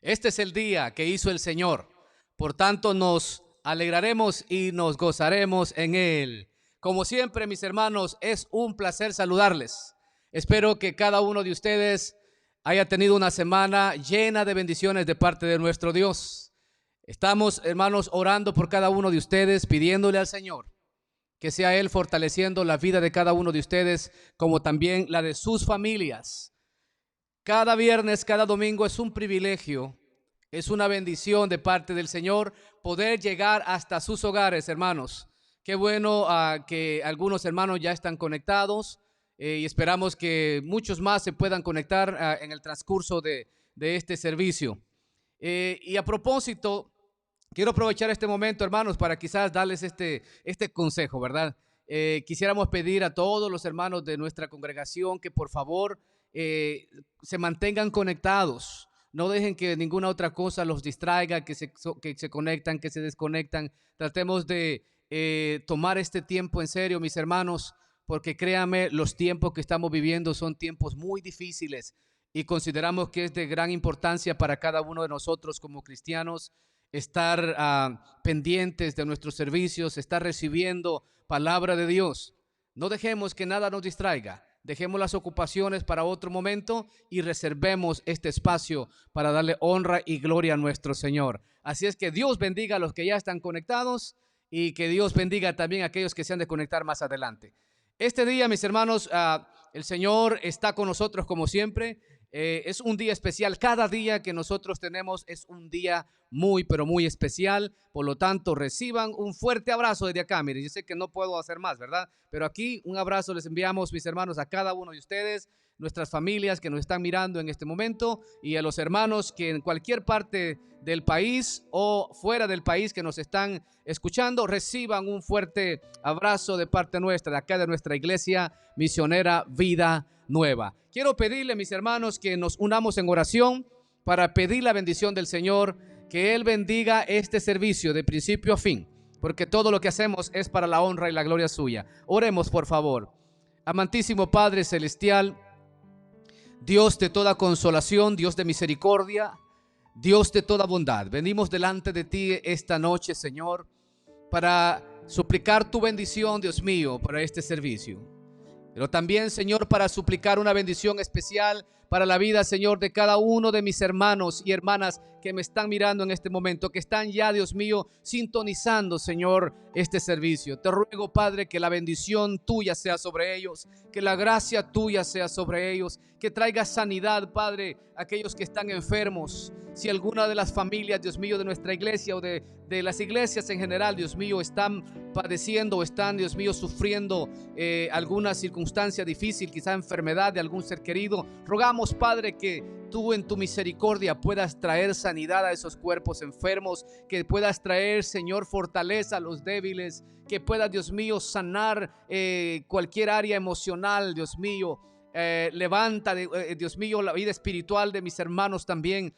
Este es el día que hizo el Señor. Por tanto, nos alegraremos y nos gozaremos en Él. Como siempre, mis hermanos, es un placer saludarles. Espero que cada uno de ustedes haya tenido una semana llena de bendiciones de parte de nuestro Dios. Estamos, hermanos, orando por cada uno de ustedes, pidiéndole al Señor que sea Él fortaleciendo la vida de cada uno de ustedes, como también la de sus familias. Cada viernes, cada domingo es un privilegio, es una bendición de parte del Señor poder llegar hasta sus hogares, hermanos. Qué bueno que algunos hermanos ya están conectados y esperamos que muchos más se puedan conectar en el transcurso de este servicio. Y a propósito, quiero aprovechar este momento, hermanos, para quizás darles este consejo, ¿verdad? Quisiéramos pedir a todos los hermanos de nuestra congregación que por favor se mantengan conectados. No dejen que ninguna otra cosa los distraiga, que se conectan, que se desconectan. Tratemos de tomar este tiempo en serio, mis hermanos, porque créanme, los tiempos que estamos viviendo son tiempos muy difíciles y consideramos que es de gran importancia para cada uno de nosotros como cristianos estar pendientes de nuestros servicios, estar recibiendo palabra de Dios. No dejemos que nada nos distraiga. Dejemos las ocupaciones para otro momento y reservemos este espacio para darle honra y gloria a nuestro Señor. Así es que Dios bendiga a los que ya están conectados y que Dios bendiga también a aquellos que se han de conectar más adelante. Este día, mis hermanos, el Señor está con nosotros como siempre. Es un día especial. Cada día que nosotros tenemos es un día muy, pero muy especial. Por lo tanto, reciban un fuerte abrazo desde acá. Miren, yo sé que no puedo hacer más, ¿verdad? Pero aquí un abrazo les enviamos, mis hermanos, a cada uno de ustedes, nuestras familias que nos están mirando en este momento y a los hermanos que en cualquier parte del país o fuera del país que nos están escuchando, reciban un fuerte abrazo de parte nuestra, de acá de nuestra iglesia misionera Vida Nueva. Quiero pedirle, mis hermanos, que nos unamos en oración para pedir la bendición del Señor, que Él bendiga este servicio de principio a fin, porque todo lo que hacemos es para la honra y la gloria suya. Oremos, por favor. Amantísimo Padre Celestial, Dios de toda consolación, Dios de misericordia, Dios de toda bondad, venimos delante de ti esta noche, Señor, para suplicar tu bendición, Dios mío, para este servicio. Pero también, Señor, para suplicar una bendición especial para la vida, Señor, de cada uno de mis hermanos y hermanas que me están mirando en este momento, que están ya, Dios mío, sintonizando, Señor, este servicio. Te ruego, Padre, que la bendición tuya sea sobre ellos, que la gracia tuya sea sobre ellos, que traiga sanidad, Padre, a aquellos que están enfermos. Si alguna de las familias, Dios mío, de nuestra iglesia o de las iglesias en general, Dios mío, están padeciendo o están, Dios mío, sufriendo alguna circunstancia difícil, quizá enfermedad de algún ser querido, rogamos, Padre, que tú en tu misericordia puedas traer sanidad a esos cuerpos enfermos, que puedas traer, Señor, fortaleza a los débiles, que puedas, Dios mío, sanar cualquier área emocional, Dios mío. Levanta, Dios mío, la vida espiritual de mis hermanos también.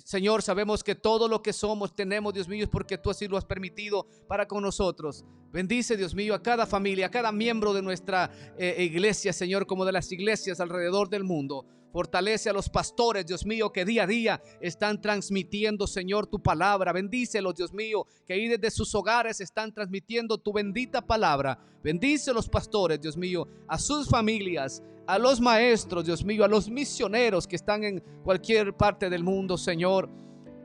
Señor, sabemos que todo lo que somos, tenemos, Dios mío, es porque tú así lo has permitido para con nosotros. Bendice, Dios mío, a cada familia, a cada miembro de nuestra iglesia, Señor, como de las iglesias alrededor del mundo. Fortalece a los pastores, Dios mío, que día a día están transmitiendo, Señor, tu palabra. Bendícelos, Dios mío, que ahí desde sus hogares están transmitiendo tu bendita palabra. Bendice a los pastores, Dios mío, a sus familias, a los maestros, Dios mío, a los misioneros que están en cualquier parte del mundo, Señor.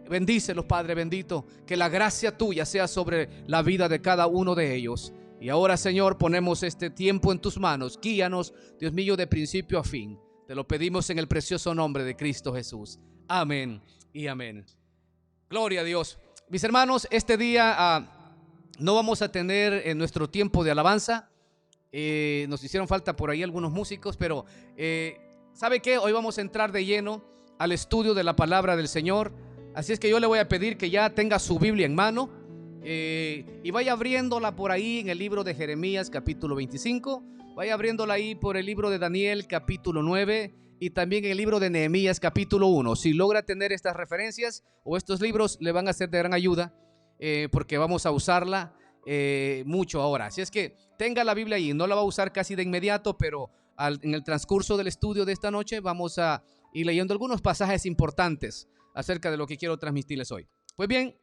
Bendícelos, Padre bendito, que la gracia tuya sea sobre la vida de cada uno de ellos. Y ahora, Señor, ponemos este tiempo en tus manos. Guíanos, Dios mío, de principio a fin. Te lo pedimos en el precioso nombre de Cristo Jesús. Amén y amén. Gloria a Dios. Mis hermanos, este día no vamos a tener en nuestro tiempo de alabanza. Nos hicieron falta por ahí algunos músicos, pero ¿sabe qué? Hoy vamos a entrar de lleno al estudio de la palabra del Señor. Así es que yo le voy a pedir que ya tenga su Biblia en mano y vaya abriéndola por ahí en el libro de Jeremías capítulo 25. Vaya abriéndola ahí por el libro de Daniel capítulo 9 y también en el libro de Nehemías capítulo 1. Si logra tener estas referencias o estos libros, le van a ser de gran ayuda porque vamos a usarla mucho ahora. Así es que tenga la Biblia ahí. No la va a usar casi de inmediato, pero en el transcurso del estudio de esta noche vamos a ir leyendo algunos pasajes importantes acerca de lo que quiero transmitirles hoy. Pues bien,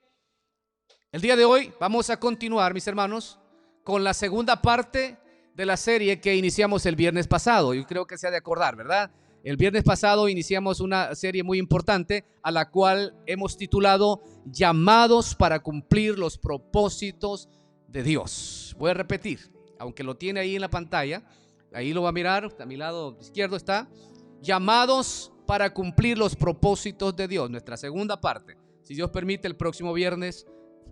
el día de hoy vamos a continuar, mis hermanos, con la segunda parte de la serie que iniciamos el viernes pasado. Yo creo que se ha de acordar, ¿verdad? El viernes pasado iniciamos una serie muy importante a la cual hemos titulado Llamados para cumplir los propósitos de Dios. Voy a repetir, aunque lo tiene ahí en la pantalla, ahí lo va a mirar, a mi lado izquierdo está, Llamados para cumplir los propósitos de Dios, nuestra segunda parte. Si Dios permite, el próximo viernes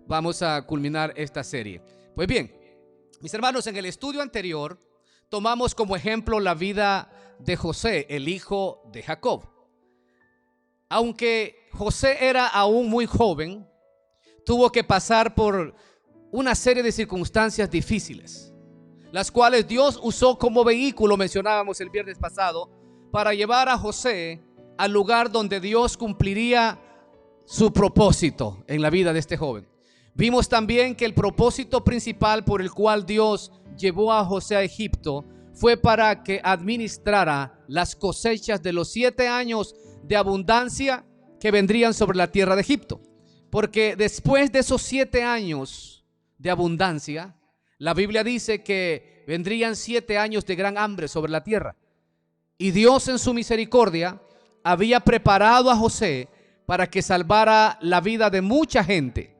vamos a culminar esta serie. Pues bien, mis hermanos, en el estudio anterior tomamos como ejemplo la vida de José, el hijo de Jacob. Aunque José era aún muy joven, tuvo que pasar por una serie de circunstancias difíciles, las cuales Dios usó como vehículo, mencionábamos el viernes pasado, para llevar a José al lugar donde Dios cumpliría su propósito en la vida de este joven. Vimos también que el propósito principal por el cual Dios llevó a José a Egipto fue para que administrara las cosechas de los 7 años de abundancia que vendrían sobre la tierra de Egipto. Porque después de esos 7 años de abundancia, la Biblia dice que vendrían 7 años de gran hambre sobre la tierra. Y Dios en su misericordia había preparado a José para que salvara la vida de mucha gente.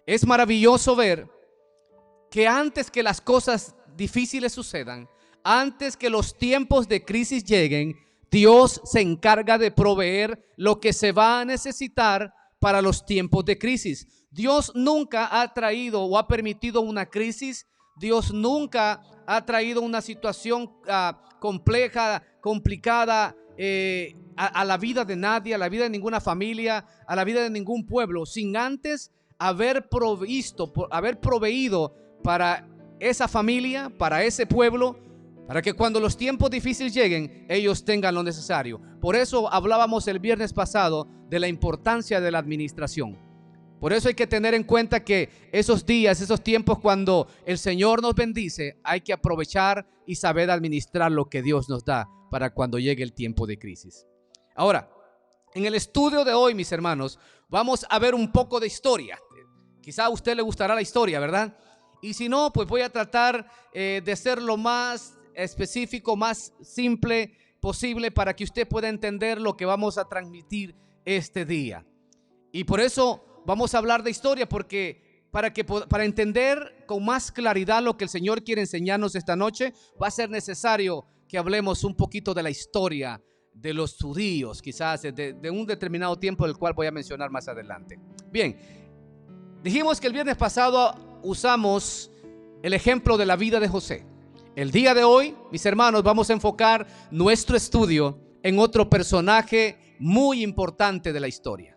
Es maravilloso ver que antes que las cosas difíciles sucedan, antes que los tiempos de crisis lleguen, Dios se encarga de proveer lo que se va a necesitar para los tiempos de crisis. Dios nunca ha traído o ha permitido una crisis. Dios nunca ha traído una situación compleja, complicada a la vida de nadie, a la vida de ninguna familia, a la vida de ningún pueblo, sin antes haber proveído para esa familia, para ese pueblo, para que cuando los tiempos difíciles lleguen, ellos tengan lo necesario. Por eso hablábamos el viernes pasado de la importancia de la administración. Por eso hay que tener en cuenta que esos días, esos tiempos cuando el Señor nos bendice, hay que aprovechar y saber administrar lo que Dios nos da para cuando llegue el tiempo de crisis. Ahora, en el estudio de hoy, mis hermanos, vamos a ver un poco de historia. Quizá a usted le gustará la historia, ¿verdad? Y si no, pues voy a tratar de ser lo más específico, más simple posible para que usted pueda entender lo que vamos a transmitir este día. Y por eso vamos a hablar de historia, porque para entender con más claridad lo que el Señor quiere enseñarnos esta noche, va a ser necesario que hablemos un poquito de la historia de los judíos, quizás de un determinado tiempo, del cual voy a mencionar más adelante. Bien, dijimos que el viernes pasado usamos el ejemplo de la vida de José. El día de hoy, mis hermanos, vamos a enfocar nuestro estudio en otro personaje muy importante de la historia.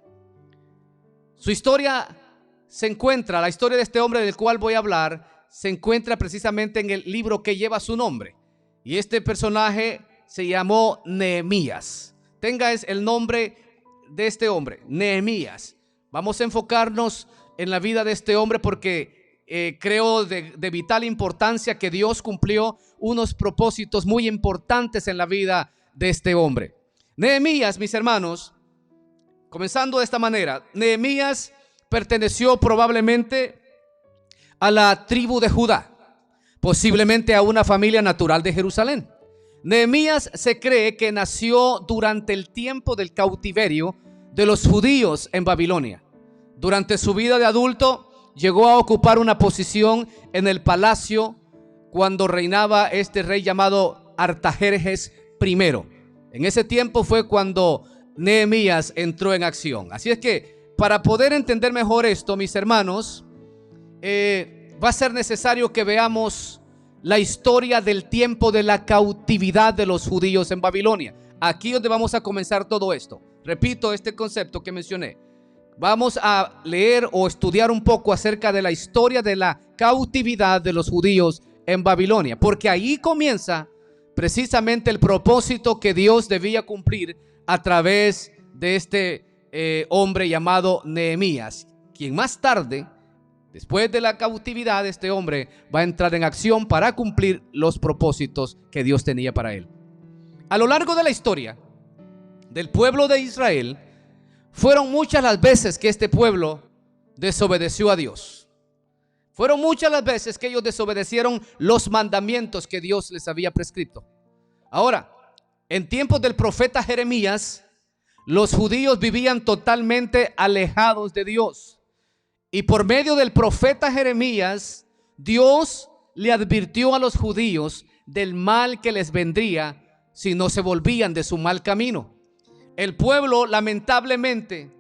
Su historia la historia de este hombre del cual voy a hablar, se encuentra precisamente en el libro que lleva su nombre. Y este personaje se llamó Nehemías. Tenga el nombre de este hombre, Nehemías. Vamos a enfocarnos en la vida de este hombre porque creo de vital importancia que Dios cumplió unos propósitos muy importantes en la vida de este hombre. Nehemías, mis hermanos, comenzando de esta manera, Nehemías perteneció probablemente a la tribu de Judá, posiblemente a una familia natural de Jerusalén. Nehemías se cree que nació durante el tiempo del cautiverio de los judíos en Babilonia. Durante su vida de adulto llegó a ocupar una posición en el palacio cuando reinaba este rey llamado Artajerjes I. En ese tiempo fue cuando Nehemías entró en acción. Así es que para poder entender mejor esto, mis hermanos, va a ser necesario que veamos la historia del tiempo de la cautividad de los judíos en Babilonia. Aquí es donde vamos a comenzar todo esto. Repito este concepto que mencioné. Vamos a leer o estudiar un poco acerca de la historia de la cautividad de los judíos en Babilonia, porque ahí comienza precisamente el propósito que Dios debía cumplir a través de este hombre llamado Nehemías, quien más tarde, después de la cautividad, este hombre va a entrar en acción para cumplir los propósitos que Dios tenía para él. A lo largo de la historia del pueblo de Israel, Fueron muchas las veces que este pueblo desobedeció a Dios. Fueron muchas las veces que ellos desobedecieron los mandamientos que Dios les había prescrito. Ahora, en tiempos del profeta Jeremías, los judíos vivían totalmente alejados de Dios. Y por medio del profeta Jeremías, Dios le advirtió a los judíos del mal que les vendría si no se volvían de su mal camino. El pueblo lamentablemente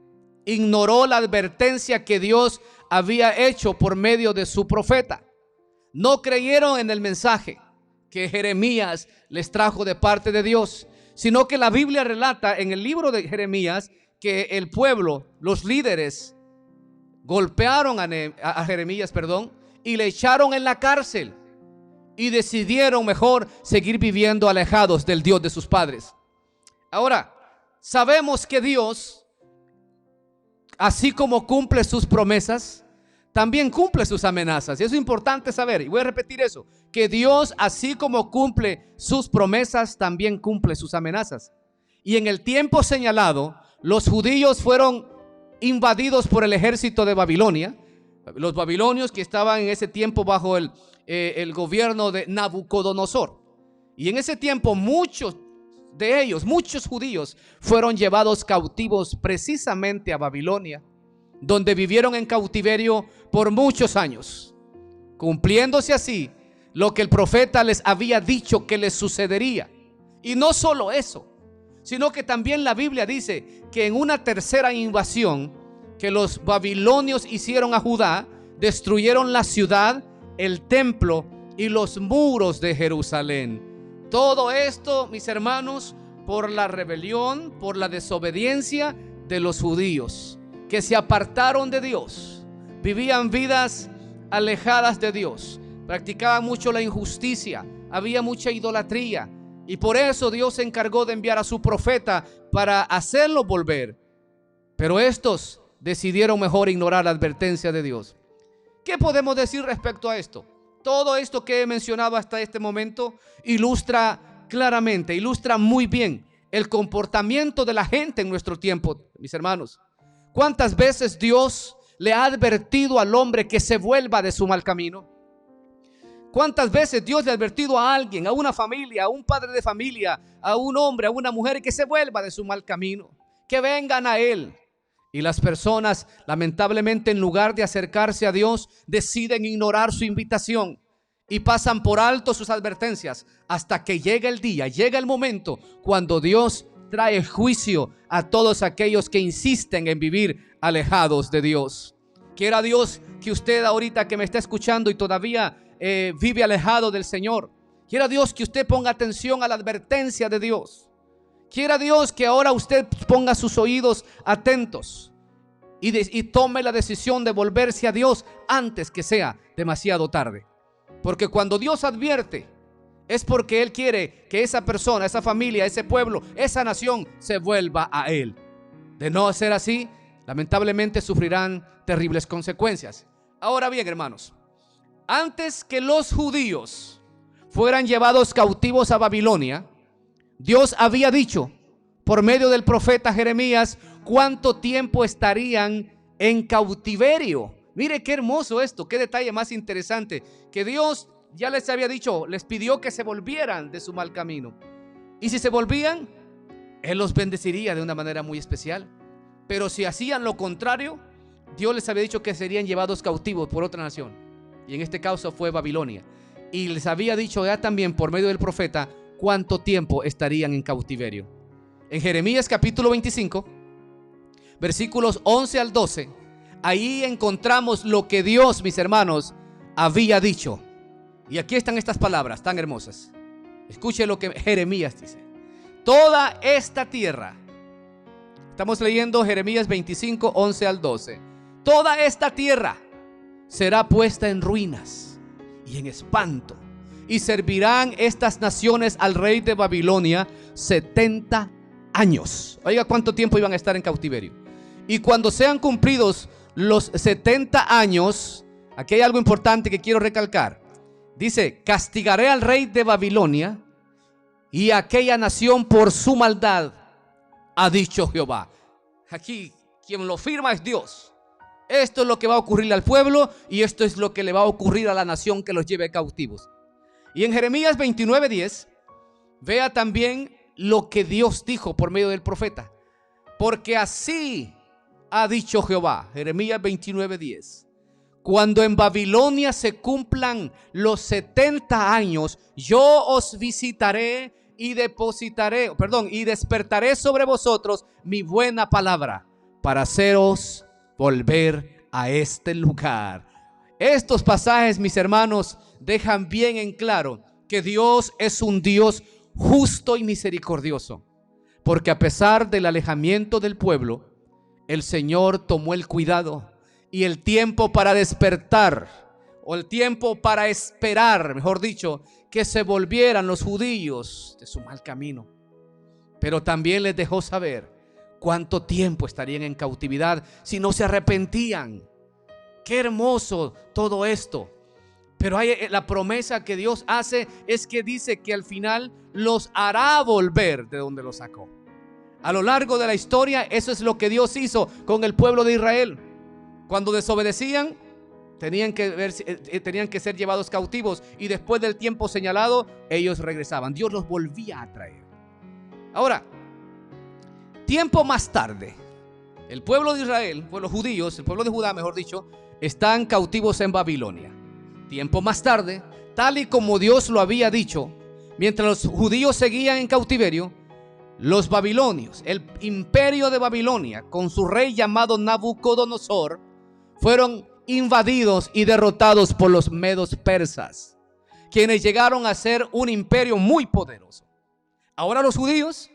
ignoró la advertencia que Dios había hecho por medio de su profeta. No creyeron en el mensaje que Jeremías les trajo de parte de Dios, sino que la Biblia relata en el libro de Jeremías que el pueblo, los líderes, golpearon a Jeremías, y le echaron en la cárcel y decidieron mejor seguir viviendo alejados del Dios de sus padres. Ahora, sabemos que Dios, así como cumple sus promesas, también cumple sus amenazas. Y eso es importante saber, y voy a repetir eso, que Dios, así como cumple sus promesas, también cumple sus amenazas. Y en el tiempo señalado, los judíos fueron invadidos por el ejército de Babilonia. Los babilonios que estaban en ese tiempo bajo el gobierno de Nabucodonosor. Y en ese tiempo muchos de ellos, muchos judíos, fueron llevados cautivos precisamente a Babilonia, donde vivieron en cautiverio por muchos años, cumpliéndose así lo que el profeta les había dicho que les sucedería. Y no solo eso, sino que también la Biblia dice que en una tercera invasión que los babilonios hicieron a Judá, destruyeron la ciudad, el templo y los muros de Jerusalén. Todo esto, mis hermanos, por la rebelión, por la desobediencia de los judíos, que se apartaron de Dios, vivían vidas alejadas de Dios, practicaban mucho la injusticia, había mucha idolatría, y por eso Dios se encargó de enviar a su profeta para hacerlos volver. Pero estos decidieron mejor ignorar la advertencia de Dios. ¿Qué podemos decir respecto a esto? Todo esto que he mencionado hasta este momento ilustra claramente, ilustra muy bien el comportamiento de la gente en nuestro tiempo, mis hermanos. ¿Cuántas veces Dios le ha advertido al hombre que se vuelva de su mal camino? ¿Cuántas veces Dios le ha advertido a alguien, a una familia, a un padre de familia, a un hombre, a una mujer, que se vuelva de su mal camino, que vengan a Él? Y las personas, lamentablemente, en lugar de acercarse a Dios, deciden ignorar su invitación y pasan por alto sus advertencias hasta que llega el día, llega el momento cuando Dios trae juicio a todos aquellos que insisten en vivir alejados de Dios. Quiera Dios que usted ahorita que me está escuchando y todavía vive alejado del Señor, quiera Dios que usted ponga atención a la advertencia de Dios. Quiera Dios que ahora usted ponga sus oídos atentos y tome la decisión de volverse a Dios antes que sea demasiado tarde. Porque cuando Dios advierte, es porque Él quiere que esa persona, esa familia, ese pueblo, esa nación se vuelva a Él. De no ser así, lamentablemente sufrirán terribles consecuencias. Ahora bien, hermanos, antes que los judíos fueran llevados cautivos a Babilonia, Dios había dicho por medio del profeta Jeremías cuánto tiempo estarían en cautiverio. Mire qué hermoso esto, qué detalle más interesante, que Dios ya les había dicho, les pidió que se volvieran de su mal camino. Y si se volvían, Él los bendeciría de una manera muy especial. Pero si hacían lo contrario, Dios les había dicho que serían llevados cautivos por otra nación. Y en este caso fue Babilonia. Y les había dicho ya también por medio del profeta cuánto tiempo estarían en cautiverio. En Jeremías capítulo 25, versículos 11 al 12, ahí encontramos lo que Dios, mis hermanos, había dicho. Y aquí están estas palabras tan hermosas. Escuche lo que Jeremías dice. Toda esta tierra, estamos leyendo Jeremías 25, 11 al 12. Toda esta tierra será puesta en ruinas y en espanto, y servirán estas naciones al rey de Babilonia 70 años. Oiga cuánto tiempo iban a estar en cautiverio. Y cuando sean cumplidos los 70 años, aquí hay algo importante que quiero recalcar. Dice, castigaré al rey de Babilonia y a aquella nación por su maldad, ha dicho Jehová. Aquí Quien lo firma es Dios. Esto es lo que va a ocurrirle al pueblo y esto es lo que le va a ocurrir a la nación que los lleve cautivos. Y en Jeremías 29:10, vea también lo que Dios dijo por medio del profeta. Porque así ha dicho Jehová, Jeremías 29:10. Cuando en Babilonia se cumplan los 70 años, yo os visitaré y despertaré sobre vosotros mi buena palabra para haceros volver a este lugar. Estos pasajes, mis hermanos, dejan bien en claro que Dios es un Dios justo y misericordioso, porque a pesar del alejamiento del pueblo, el Señor tomó el cuidado y el tiempo para despertar, o el tiempo para esperar, mejor dicho, que se volvieran los judíos de su mal camino. Pero también les dejó saber cuánto tiempo estarían en cautividad si no se arrepentían. Qué hermoso todo esto. Pero hay la promesa que Dios hace, es que dice que al final los hará volver de donde los sacó. A lo largo de la historia, eso es lo que Dios hizo con el pueblo de Israel. Cuando desobedecían, tenían que ser llevados cautivos, y después del tiempo señalado, ellos regresaban. Dios los volvía a traer. Ahora, tiempo más tarde, el pueblo de Israel, pues los judíos, el pueblo de Judá, mejor dicho, están cautivos en Babilonia. Tiempo más tarde, tal y como Dios lo había dicho, mientras los judíos seguían en cautiverio, los babilonios, el imperio de Babilonia, con su rey llamado Nabucodonosor, fueron invadidos y derrotados por los medos persas, quienes llegaron a ser un imperio muy poderoso. Ahora los judíos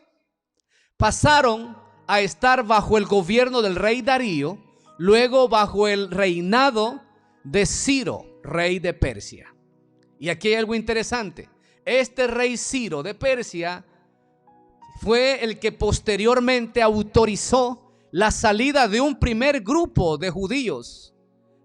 pasaron a estar bajo el gobierno del rey Darío, luego bajo el reinado de Ciro, rey de Persia. Y aquí hay algo interesante. Este rey Ciro de Persia fue el que posteriormente autorizó la salida de un primer grupo de judíos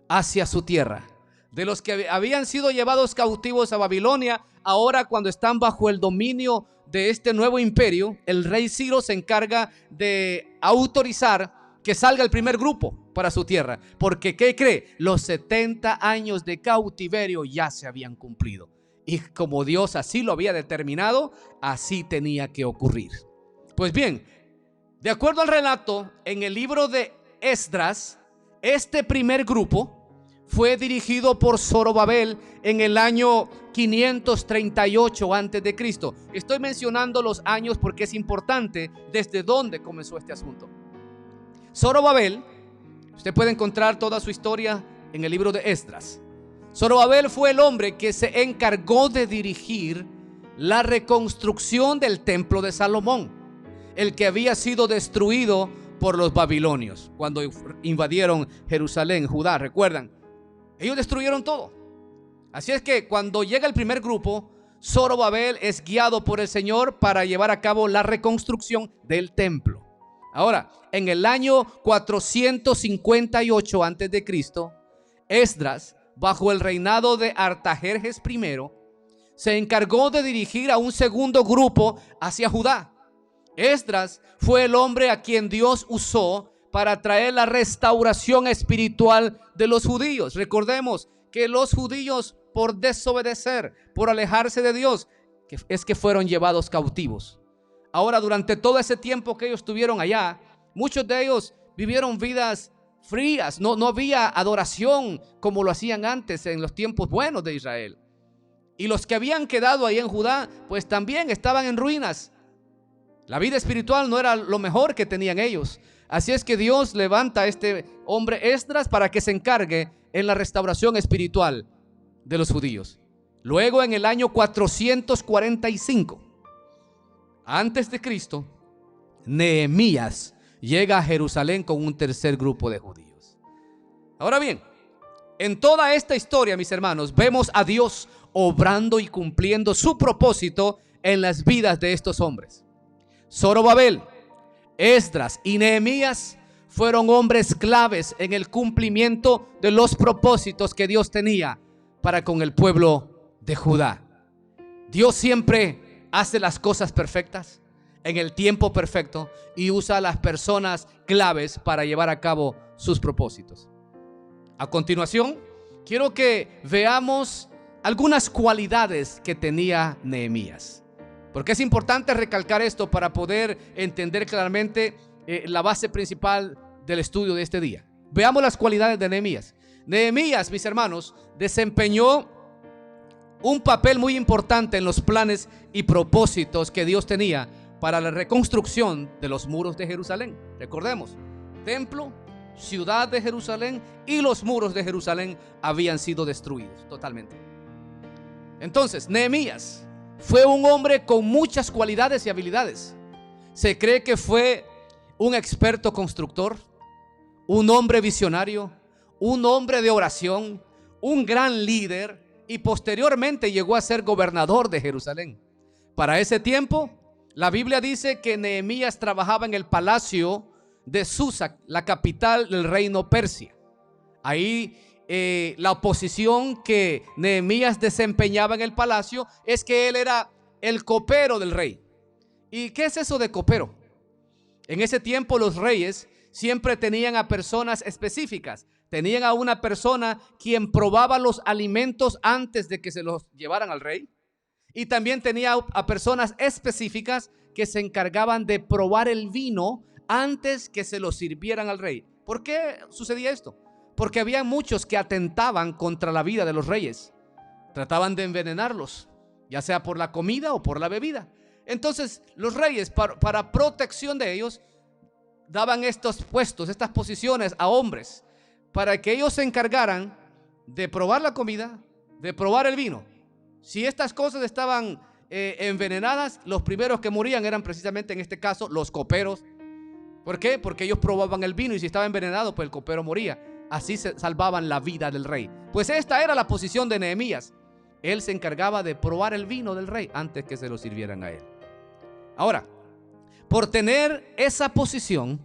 hacia su tierra. De los que habían sido llevados cautivos a Babilonia, ahora cuando están bajo el dominio de este nuevo imperio, el rey Ciro se encarga de autorizar que salga el primer grupo para su tierra. Porque, ¿qué cree? Los 70 años de cautiverio ya se habían cumplido. Y como Dios así lo había determinado, así tenía que ocurrir. Pues bien, de acuerdo al relato en el libro de Esdras, este primer grupo fue dirigido por Zorobabel en el año 538 a.C. Estoy mencionando los años porque es importante desde dónde comenzó este asunto. Zorobabel, usted puede encontrar toda su historia en el libro de Esdras. Zorobabel fue el hombre que se encargó de dirigir la reconstrucción del templo de Salomón, el que había sido destruido por los babilonios cuando invadieron Jerusalén, Judá. ¿Recuerdan? Ellos destruyeron todo. Así es que cuando llega el primer grupo, Zorobabel es guiado por el Señor para llevar a cabo la reconstrucción del templo. Ahora, en el año 458 a.C., Esdras, bajo el reinado de Artajerjes I, se encargó de dirigir a un segundo grupo hacia Judá. Esdras fue el hombre a quien Dios usó para traer la restauración espiritual de los judíos. Recordemos que los judíos, por desobedecer, por alejarse de Dios, es que fueron llevados cautivos. Ahora, durante todo ese tiempo que ellos estuvieron allá, muchos de ellos vivieron vidas frías. No había adoración como lo hacían antes en los tiempos buenos de Israel. Y los que habían quedado ahí en Judá, pues también estaban en ruinas. La vida espiritual no era lo mejor que tenían ellos. Así es que Dios levanta a este hombre Esdras para que se encargue en la restauración espiritual de los judíos. Luego, en el año 445 antes de Cristo, Nehemías llega a Jerusalén con un tercer grupo de judíos. Ahora bien, en toda esta historia, mis hermanos, vemos a Dios obrando y cumpliendo su propósito en las vidas de estos hombres. Zorobabel, Esdras y Nehemías fueron hombres claves en el cumplimiento de los propósitos que Dios tenía para con el pueblo de Judá. Dios siempre hace las cosas perfectas. en el tiempo perfecto y usa a las personas claves para llevar a cabo sus propósitos. A continuación, quiero que veamos algunas cualidades que tenía Nehemías, porque es importante recalcar esto para poder entender claramente la base principal del estudio de este día. Veamos las cualidades de Nehemías. Nehemías, mis hermanos, desempeñó un papel muy importante en los planes y propósitos que Dios tenía para la reconstrucción de los muros de Jerusalén. Recordemos, templo, ciudad de Jerusalén y los muros de Jerusalén habían sido destruidos totalmente. Entonces, Nehemías fue un hombre con muchas cualidades y habilidades. Se cree que fue un experto constructor, un hombre visionario, un hombre de oración, un gran líder, y posteriormente llegó a ser gobernador de Jerusalén. Para ese tiempo, la Biblia dice que Nehemías trabajaba en el palacio de Susa, la capital del reino Persia. Ahí la oposición que Nehemías desempeñaba en el palacio es que él era el copero del rey. ¿Y qué es eso de copero? En ese tiempo los reyes siempre tenían a personas específicas. Tenían a una persona quien probaba los alimentos antes de que se los llevaran al rey. Y también tenía a personas específicas que se encargaban de probar el vino antes que se lo sirvieran al rey. ¿Por qué sucedía esto? Porque había muchos que atentaban contra la vida de los reyes. Trataban de envenenarlos, ya sea por la comida o por la bebida. Entonces los reyes, para protección de ellos, daban estos puestos, estas posiciones a hombres, para que ellos se encargaran de probar la comida, de probar el vino. Si estas cosas estaban envenenadas, los primeros que morían eran precisamente en este caso los coperos. ¿Por qué? Porque ellos probaban el vino y si estaba envenenado, pues el copero moría. Así se salvaban la vida del rey. Pues esta era la posición de Nehemías. Él se encargaba de probar el vino del rey antes que se lo sirvieran a él. Ahora, por tener esa posición,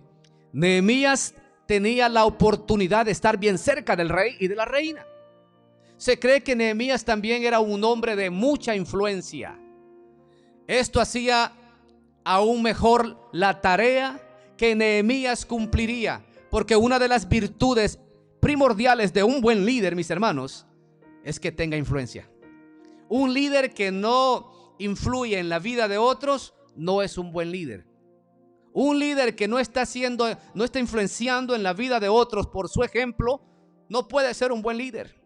Nehemías tenía la oportunidad de estar bien cerca del rey y de la reina. Se cree que Nehemías también era un hombre de mucha influencia. Esto hacía aún mejor la tarea que Nehemías cumpliría, porque una de las virtudes primordiales de un buen líder, mis hermanos, es que tenga influencia. Un líder que no influye en la vida de otros no es un buen líder. Un líder que no está influenciando en la vida de otros por su ejemplo, no puede ser un buen líder.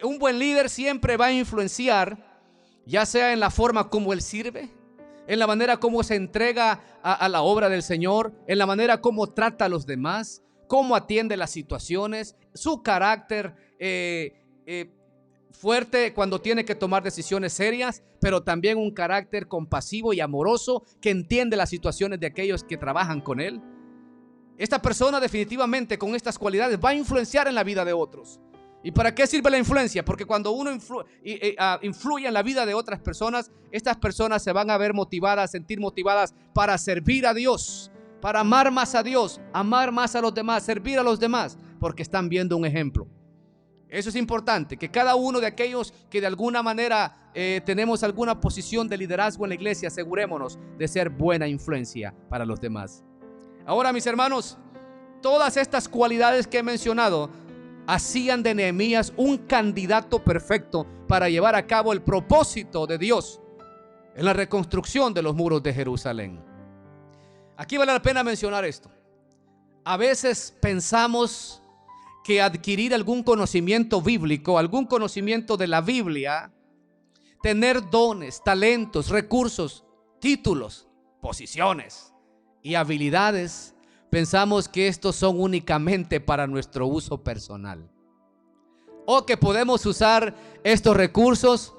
Un buen líder siempre va a influenciar, ya sea en la forma como él sirve, en la manera como se entrega a la obra del Señor, en la manera como trata a los demás, cómo atiende las situaciones, su carácter fuerte cuando tiene que tomar decisiones serias, pero también un carácter compasivo y amoroso que entiende las situaciones de aquellos que trabajan con él. Esta persona definitivamente con estas cualidades va a influenciar en la vida de otros. ¿Y para qué sirve la influencia? Porque cuando uno influye en la vida de otras personas, estas personas se van a ver motivadas, sentir motivadas para servir a Dios, para amar más a Dios, amar más a los demás, servir a los demás, porque están viendo un ejemplo. Eso es importante, que cada uno de aquellos que de alguna manera tenemos alguna posición de liderazgo en la iglesia, asegurémonos de ser buena influencia para los demás. Ahora, mis hermanos, todas estas cualidades que he mencionado hacían de Nehemías un candidato perfecto para llevar a cabo el propósito de Dios en la reconstrucción de los muros de Jerusalén. Aquí vale la pena mencionar esto. A veces pensamos que adquirir algún conocimiento bíblico, algún conocimiento de la Biblia, tener dones, talentos, recursos, títulos, posiciones y habilidades, pensamos que estos son únicamente para nuestro uso personal, o que podemos usar estos recursos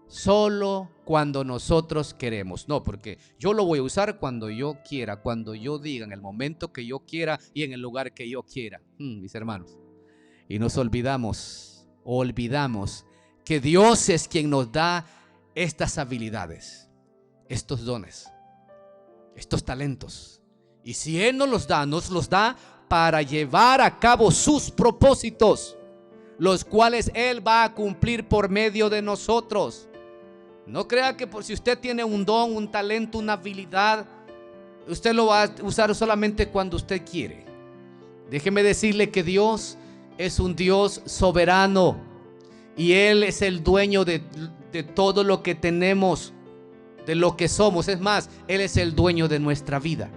solo cuando nosotros queremos. No, porque yo lo voy a usar cuando yo quiera, cuando yo diga, en el momento que yo quiera y en el lugar que yo quiera. Mis hermanos, y nos olvidamos que Dios es quien nos da estas habilidades, estos dones, estos talentos. Y si Él nos los da para llevar a cabo sus propósitos, los cuales Él va a cumplir por medio de nosotros. No crea que por si usted tiene un don, un talento, una habilidad, usted lo va a usar solamente cuando usted quiere. Déjeme decirle que Dios es un Dios soberano y Él es el dueño de todo lo que tenemos, de lo que somos. Es más, Él es el dueño de nuestra vida.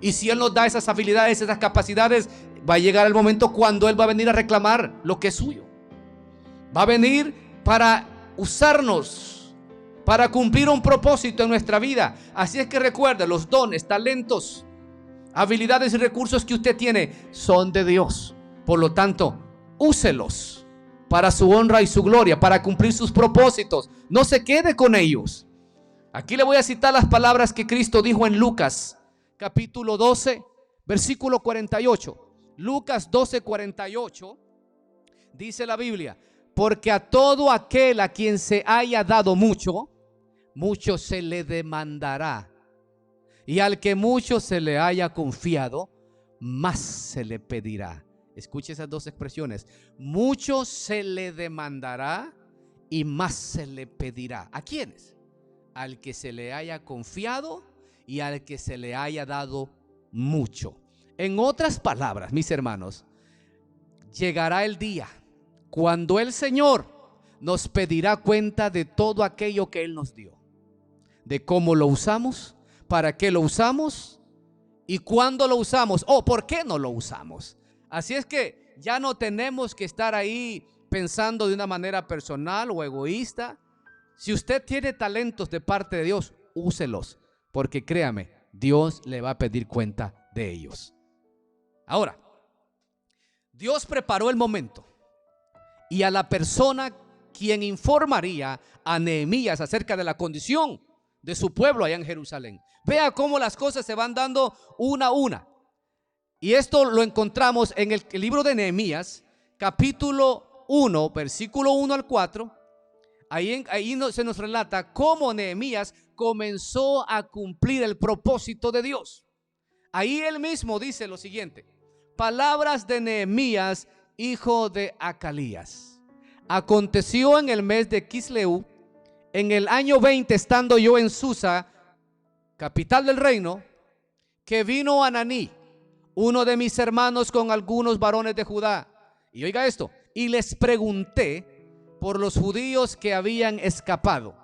Y si Él nos da esas habilidades, esas capacidades, va a llegar el momento cuando Él va a venir a reclamar lo que es suyo. Va a venir para usarnos, para cumplir un propósito en nuestra vida. Así es que recuerde, los dones, talentos, habilidades y recursos que usted tiene son de Dios. Por lo tanto, úselos para su honra y su gloria, para cumplir sus propósitos. No se quede con ellos. Aquí le voy a citar las palabras que Cristo dijo en Lucas capítulo 12, versículo 48. Lucas 12, 48. Dice la Biblia: porque a todo aquel a quien se haya dado mucho, mucho se le demandará. Y al que mucho se le haya confiado, más se le pedirá. Escuche esas dos expresiones: mucho se le demandará y más se le pedirá. ¿A quiénes? Al que se le haya confiado y al que se le haya dado mucho. En otras palabras, mis hermanos, llegará el día cuando el Señor nos pedirá cuenta de todo aquello que Él nos dio, de cómo lo usamos, para qué lo usamos y cuándo lo usamos o por qué no lo usamos. Así es que ya no tenemos que estar ahí pensando de una manera personal o egoísta. Si usted tiene talentos de parte de Dios, úselos, porque créame, Dios le va a pedir cuenta de ellos. Ahora, Dios preparó el momento y a la persona quien informaría a Nehemías acerca de la condición de su pueblo allá en Jerusalén. Vea cómo las cosas se van dando una a una. Y esto lo encontramos en el libro de Nehemías, capítulo 1, versículo 1 al 4. Ahí se nos relata cómo Nehemías comenzó a cumplir el propósito de Dios. Ahí él mismo dice lo siguiente: palabras de Nehemías, hijo de Acalías. Aconteció en el mes de Quisleu, en el año 20, estando yo en Susa, capital del reino, que vino Ananí, uno de mis hermanos, con algunos varones de Judá. Y oiga esto: y les pregunté por los judíos que habían escapado,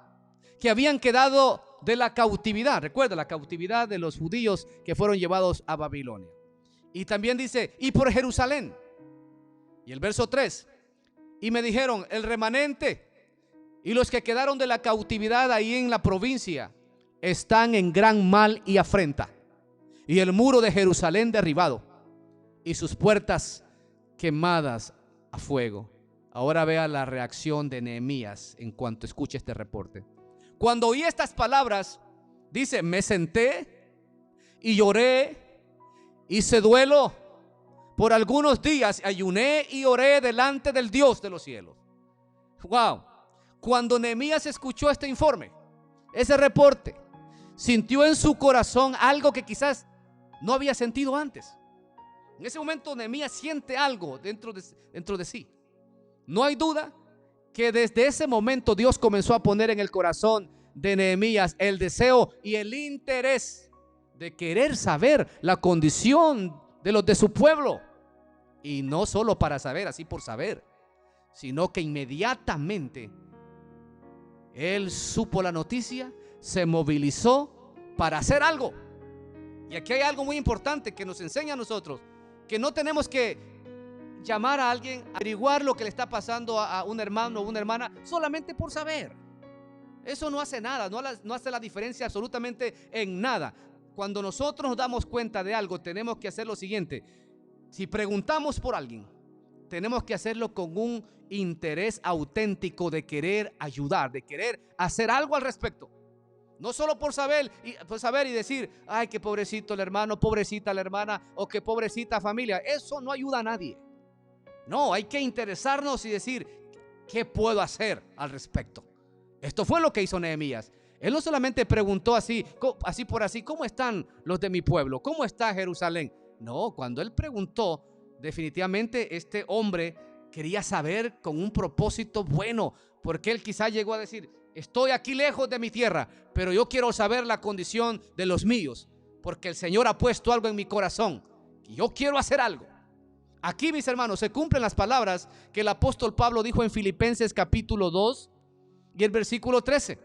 que habían quedado de la cautividad. Recuerda, la cautividad de los judíos que fueron llevados a Babilonia. Y también dice: y por Jerusalén. Y el verso 3: y me dijeron: el remanente y los que quedaron de la cautividad ahí en la provincia están en gran mal y afrenta, y el muro de Jerusalén derribado y sus puertas quemadas a fuego. Ahora vea la reacción de Nehemías en cuanto escuche este reporte. Cuando oí estas palabras, dice: me senté y lloré, hice duelo por algunos días, ayuné y oré delante del Dios de los cielos. Wow. Cuando Nehemías escuchó este informe, ese reporte, sintió en su corazón algo que quizás no había sentido antes. En ese momento Nehemías siente algo dentro de sí. No hay duda que desde ese momento Dios comenzó a poner en el corazón de Nehemías el deseo y el interés de querer saber la condición de los de su pueblo. Y no solo para saber, así por saber, sino que inmediatamente él supo la noticia, se movilizó para hacer algo. Y aquí hay algo muy importante que nos enseña a nosotros, que no tenemos que llamar a alguien, averiguar lo que le está pasando a un hermano o una hermana solamente por saber. Eso no hace nada, no hace la diferencia absolutamente en nada. Cuando nosotros nos damos cuenta de algo, tenemos que hacer lo siguiente: si preguntamos por alguien, tenemos que hacerlo con un interés auténtico de querer ayudar, de querer hacer algo al respecto. No solo por saber y decir: ay, qué pobrecito el hermano, pobrecita la hermana, o qué pobrecita familia. Eso no ayuda a nadie. No, hay que interesarnos y decir: ¿qué puedo hacer al respecto? Esto fue lo que hizo Nehemías. Él no solamente preguntó así por así: ¿cómo están los de mi pueblo? ¿Cómo está Jerusalén? No, cuando él preguntó, definitivamente este hombre quería saber con un propósito bueno, porque él quizá llegó a decir: estoy aquí lejos de mi tierra, pero yo quiero saber la condición de los míos, porque el Señor ha puesto algo en mi corazón y yo quiero hacer algo. Aquí, mis hermanos, se cumplen las palabras que el apóstol Pablo dijo en Filipenses capítulo 2 y el versículo 13.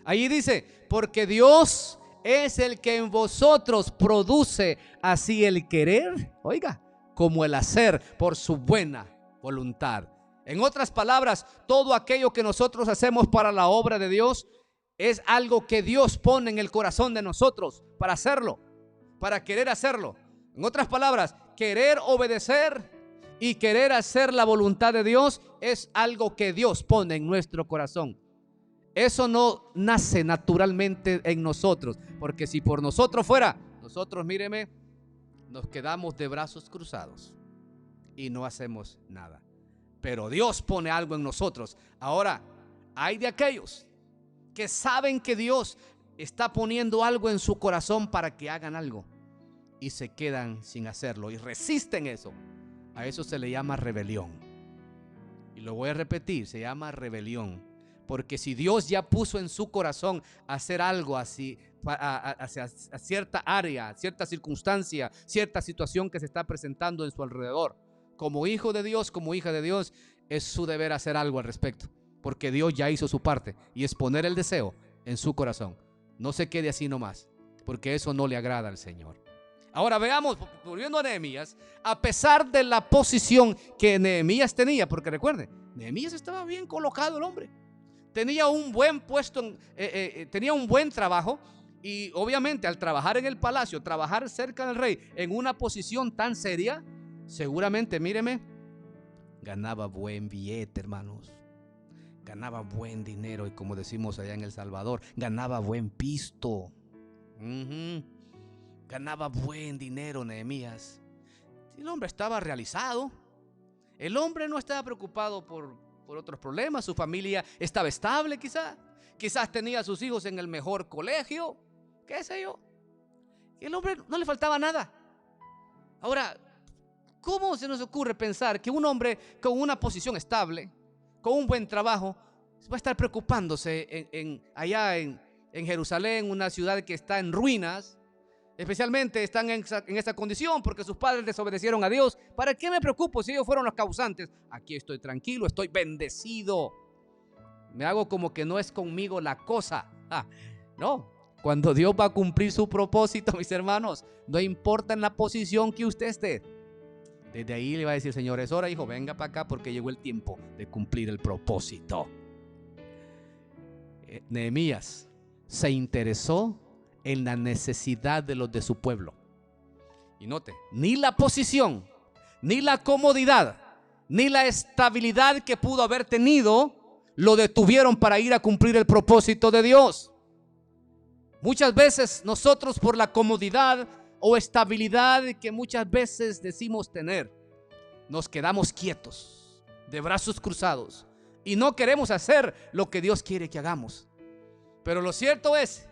Allí dice: porque Dios es el que en vosotros produce así el querer, oiga, como el hacer por su buena voluntad. En otras palabras, todo aquello que nosotros hacemos para la obra de Dios es algo que Dios pone en el corazón de nosotros para hacerlo, para querer hacerlo. En otras palabras, querer obedecer y querer hacer la voluntad de Dios es algo que Dios pone en nuestro corazón. Eso no nace naturalmente en nosotros, porque si por nosotros fuera, nosotros, míreme, nos quedamos de brazos cruzados y no hacemos nada. Pero Dios pone algo en nosotros. Ahora, hay de aquellos que saben que Dios está poniendo algo en su corazón para que hagan algo y se quedan sin hacerlo y resisten eso. A eso se le llama rebelión. Y lo voy a repetir, se llama rebelión. Porque si Dios ya puso en su corazón hacer algo así, hacia cierta área, cierta circunstancia, cierta situación que se está presentando en su alrededor, como hijo de Dios, como hija de Dios, es su deber hacer algo al respecto. Porque Dios ya hizo su parte y es poner el deseo en su corazón. No se quede así nomás, porque eso no le agrada al Señor. Ahora veamos, volviendo a Nehemías, a pesar de la posición que Nehemías tenía, porque recuerden, Nehemías estaba bien colocado el hombre. Tenía un buen puesto, tenía un buen trabajo y obviamente al trabajar en el palacio, trabajar cerca del rey, en una posición tan seria, seguramente, míreme, ganaba buen billete, hermanos. Ganaba buen dinero y como decimos allá en El Salvador, ganaba buen pisto. Ganaba buen dinero Nehemías. El hombre estaba realizado. El hombre no estaba preocupado por otros problemas. Su familia estaba estable quizás tenía a sus hijos en el mejor colegio, qué sé yo. Y el hombre no le faltaba nada. Ahora, ¿cómo se nos ocurre pensar que un hombre con una posición estable, con un buen trabajo, va a estar preocupándose allá en Jerusalén, una ciudad que está en ruinas? Especialmente están en esa condición porque sus padres desobedecieron a Dios. ¿Para qué me preocupo si ellos fueron los causantes? Aquí estoy tranquilo, estoy bendecido. Me hago como que no es conmigo la cosa. No, cuando Dios va a cumplir su propósito, mis hermanos, no importa en la posición que usted esté. Desde ahí le va a decir: Señor, es hora, hijo, venga para acá porque llegó el tiempo de cumplir el propósito. Nehemías se interesó en la necesidad de los de su pueblo. Y note, ni la posición, ni la comodidad, ni la estabilidad que pudo haber tenido lo detuvieron para ir a cumplir el propósito de Dios. Muchas veces nosotros, por la comodidad o estabilidad que muchas veces decimos tener, nos quedamos quietos, de brazos cruzados, y no queremos hacer lo que Dios quiere que hagamos. Pero lo cierto es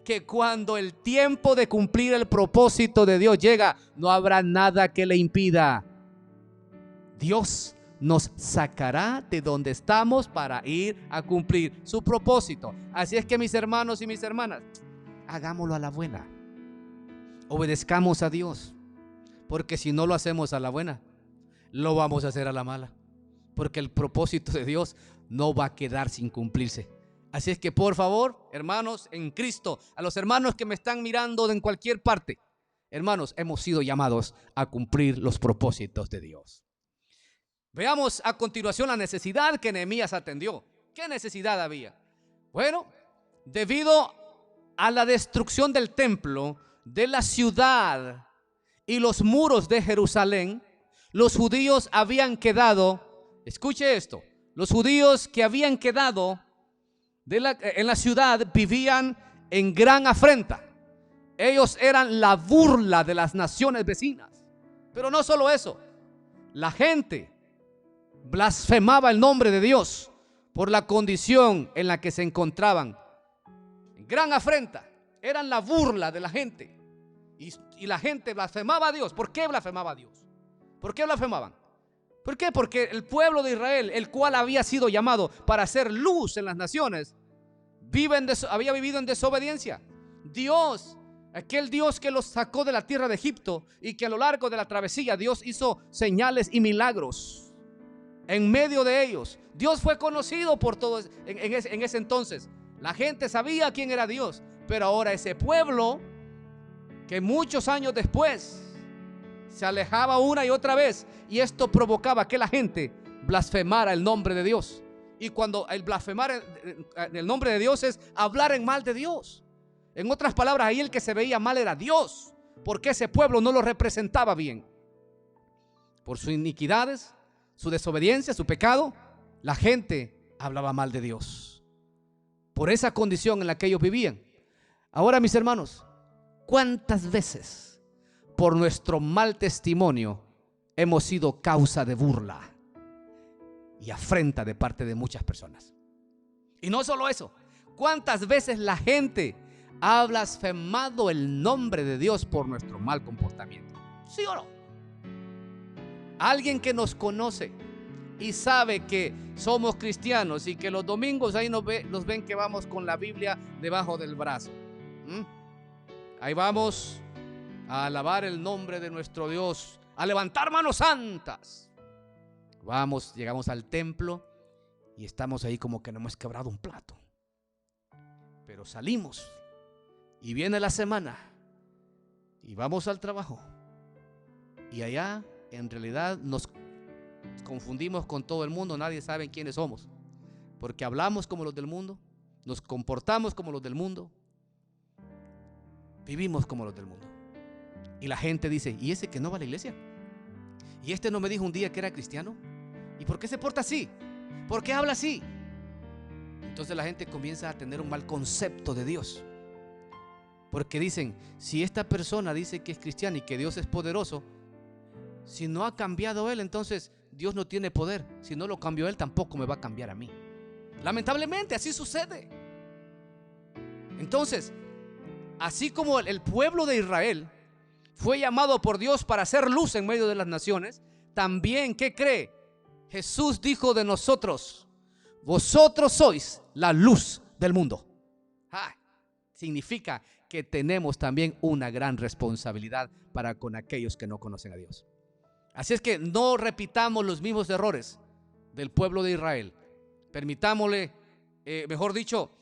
que cuando el tiempo de cumplir el propósito de Dios llega, no habrá nada que le impida. Dios nos sacará de donde estamos para ir a cumplir su propósito. Así es que, mis hermanos y mis hermanas, hagámoslo a la buena. Obedezcamos a Dios, porque si no lo hacemos a la buena, lo vamos a hacer a la mala, porque el propósito de Dios no va a quedar sin cumplirse. Así es que, por favor, hermanos en Cristo, a los hermanos que me están mirando en cualquier parte, hermanos, hemos sido llamados a cumplir los propósitos de Dios. Veamos a continuación la necesidad que Nehemías atendió. ¿Qué necesidad había? Bueno, debido a la destrucción del templo, de la ciudad y los muros de Jerusalén, los judíos habían quedado, escuche esto, los judíos que habían quedado en la ciudad vivían en gran afrenta. Ellos eran la burla de las naciones vecinas. Pero no solo eso, la gente blasfemaba el nombre de Dios por la condición en la que se encontraban. En gran afrenta, eran la burla de la gente. Y la gente blasfemaba a Dios. ¿Por qué blasfemaba a Dios? ¿Por qué blasfemaban? ¿Por qué? Porque el pueblo de Israel, el cual había sido llamado para hacer luz en las naciones, había vivido en desobediencia. Dios, aquel Dios que los sacó de la tierra de Egipto y que a lo largo de la travesía Dios hizo señales y milagros en medio de ellos. Dios fue conocido por todos en ese entonces. La gente sabía quién era Dios, pero ahora ese pueblo que muchos años después se alejaba una y otra vez, y esto provocaba que la gente blasfemara el nombre de Dios. Y cuando el blasfemar el nombre de Dios es hablar en mal de Dios. En otras palabras, ahí el que se veía mal era Dios, porque ese pueblo no lo representaba bien. Por sus iniquidades, su desobediencia, su pecado, la gente hablaba mal de Dios. Por esa condición en la que ellos vivían. Ahora, mis hermanos, ¿cuántas veces por nuestro mal testimonio hemos sido causa de burla y afrenta de parte de muchas personas? Y no solo eso, ¿cuántas veces la gente ha blasfemado el nombre de Dios por nuestro mal comportamiento? ¿Sí o no? Alguien que nos conoce y sabe que somos cristianos y que los domingos ahí nos ven que vamos con la Biblia debajo del brazo. Ahí vamos a alabar el nombre de nuestro Dios, a levantar manos santas. Llegamos al templo y estamos ahí como que no hemos quebrado un plato. Pero salimos y viene la semana y vamos al trabajo. Y allá en realidad nos confundimos con todo el mundo. Nadie sabe quiénes somos, porque hablamos como los del mundo, nos comportamos como los del mundo, vivimos como los del mundo. Y la gente dice: ¿y ese que no va a la iglesia? ¿Y este no me dijo un día que era cristiano? ¿Y por qué se porta así? ¿Por qué habla así? Entonces la gente comienza a tener un mal concepto de Dios, porque dicen: si esta persona dice que es cristiana y que Dios es poderoso, si no ha cambiado él, entonces Dios no tiene poder. Si no lo cambió él, tampoco me va a cambiar a mí. Lamentablemente así sucede. Entonces, así como el pueblo de Israel fue llamado por Dios para hacer luz en medio de las naciones, también, ¿qué cree? Jesús dijo de nosotros: vosotros sois la luz del mundo. Significa que tenemos también una gran responsabilidad para con aquellos que no conocen a Dios. Así es que no repitamos los mismos errores del pueblo de Israel. Permitámosle, mejor dicho,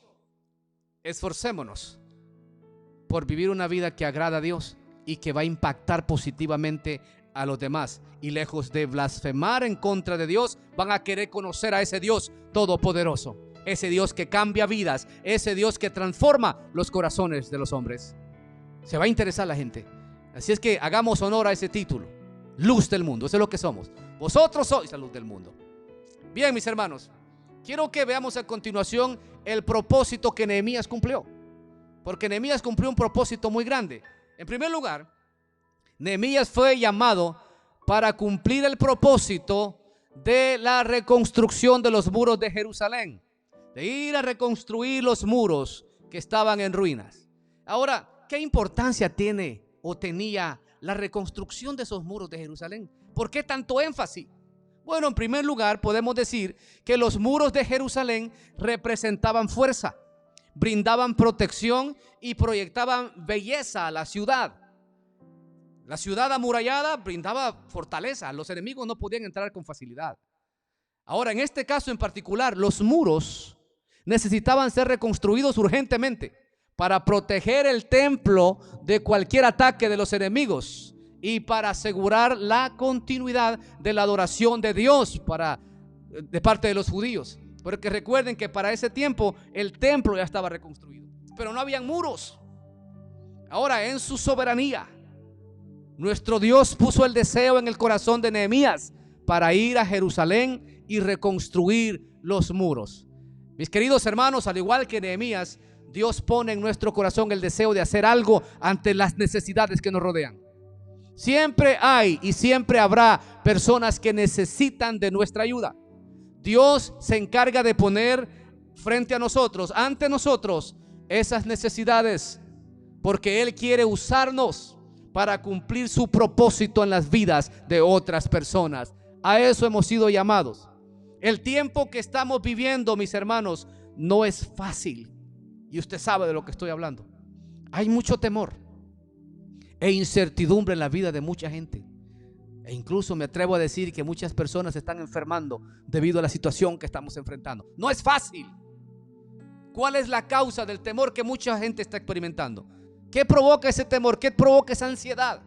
esforcémonos por vivir una vida que agrada a Dios y que va a impactar positivamente a los demás. Y lejos de blasfemar en contra de Dios, van a querer conocer a ese Dios todopoderoso, ese Dios que cambia vidas, ese Dios que transforma los corazones de los hombres. Se va a interesar la gente. Así es que hagamos honor a ese título: luz del mundo. Eso es lo que somos. Vosotros sois la luz del mundo. Bien, mis hermanos, quiero que veamos a continuación el propósito que Nehemías cumplió, porque Nehemías cumplió un propósito muy grande. En primer lugar, Nehemías fue llamado para cumplir el propósito de la reconstrucción de los muros de Jerusalén, de ir a reconstruir los muros que estaban en ruinas. Ahora, ¿qué importancia tiene o tenía la reconstrucción de esos muros de Jerusalén? ¿Por qué tanto énfasis? Bueno, en primer lugar podemos decir que los muros de Jerusalén representaban fuerza, brindaban protección y proyectaban belleza a la ciudad. La ciudad amurallada brindaba fortaleza, los enemigos no podían entrar con facilidad. Ahora, en este caso en particular, los muros necesitaban ser reconstruidos urgentemente para proteger el templo de cualquier ataque de los enemigos y para asegurar la continuidad de la adoración de Dios de parte de los judíos. Porque recuerden que para ese tiempo el templo ya estaba reconstruido, pero no habían muros. Ahora, en su soberanía, nuestro Dios puso el deseo en el corazón de Nehemías para ir a Jerusalén y reconstruir los muros. Mis queridos hermanos, al igual que Nehemías, Dios pone en nuestro corazón el deseo de hacer algo ante las necesidades que nos rodean. Siempre hay y siempre habrá personas que necesitan de nuestra ayuda. Dios se encarga de poner frente a nosotros, ante nosotros, esas necesidades, porque Él quiere usarnos para cumplir su propósito en las vidas de otras personas. A eso hemos sido llamados. El tiempo que estamos viviendo, mis hermanos, no es fácil. Y usted sabe de lo que estoy hablando. Hay mucho temor e incertidumbre en la vida de mucha gente. E incluso me atrevo a decir que muchas personas se están enfermando debido a la situación que estamos enfrentando. No es fácil. ¿Cuál es la causa del temor que mucha gente está experimentando? ¿Qué provoca ese temor? ¿Qué provoca esa ansiedad?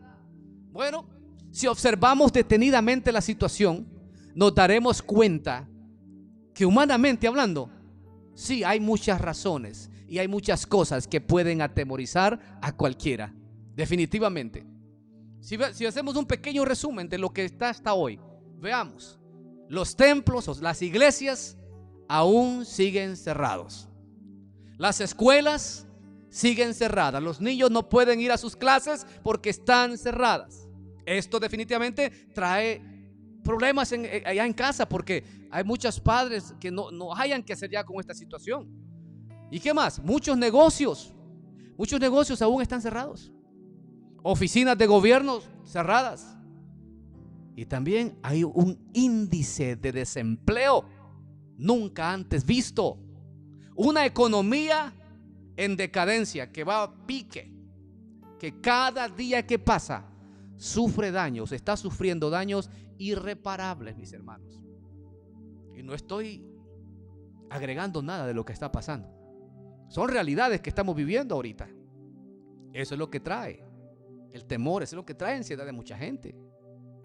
Bueno, si observamos detenidamente la situación, nos daremos cuenta que, humanamente hablando, sí hay muchas razones y hay muchas cosas que pueden atemorizar a cualquiera, definitivamente. Si hacemos un pequeño resumen de lo que está hasta hoy, veamos, los templos o las iglesias aún siguen cerrados. Las escuelas siguen cerradas. Los niños no pueden ir a sus clases porque están cerradas. Esto definitivamente trae problemas allá en casa, porque hay muchos padres que no hayan que hacer ya con esta situación. ¿Y qué más? Muchos negocios aún están cerrados. Oficinas de gobierno cerradas. Y también hay un índice de desempleo nunca antes visto. Una economía en decadencia que va a pique, que cada día que pasa sufre daños, está sufriendo daños irreparables, mis hermanos. Y no estoy agregando nada de lo que está pasando. Son realidades que estamos viviendo ahorita. Eso es lo que trae el temor, eso es lo que trae ansiedad de mucha gente.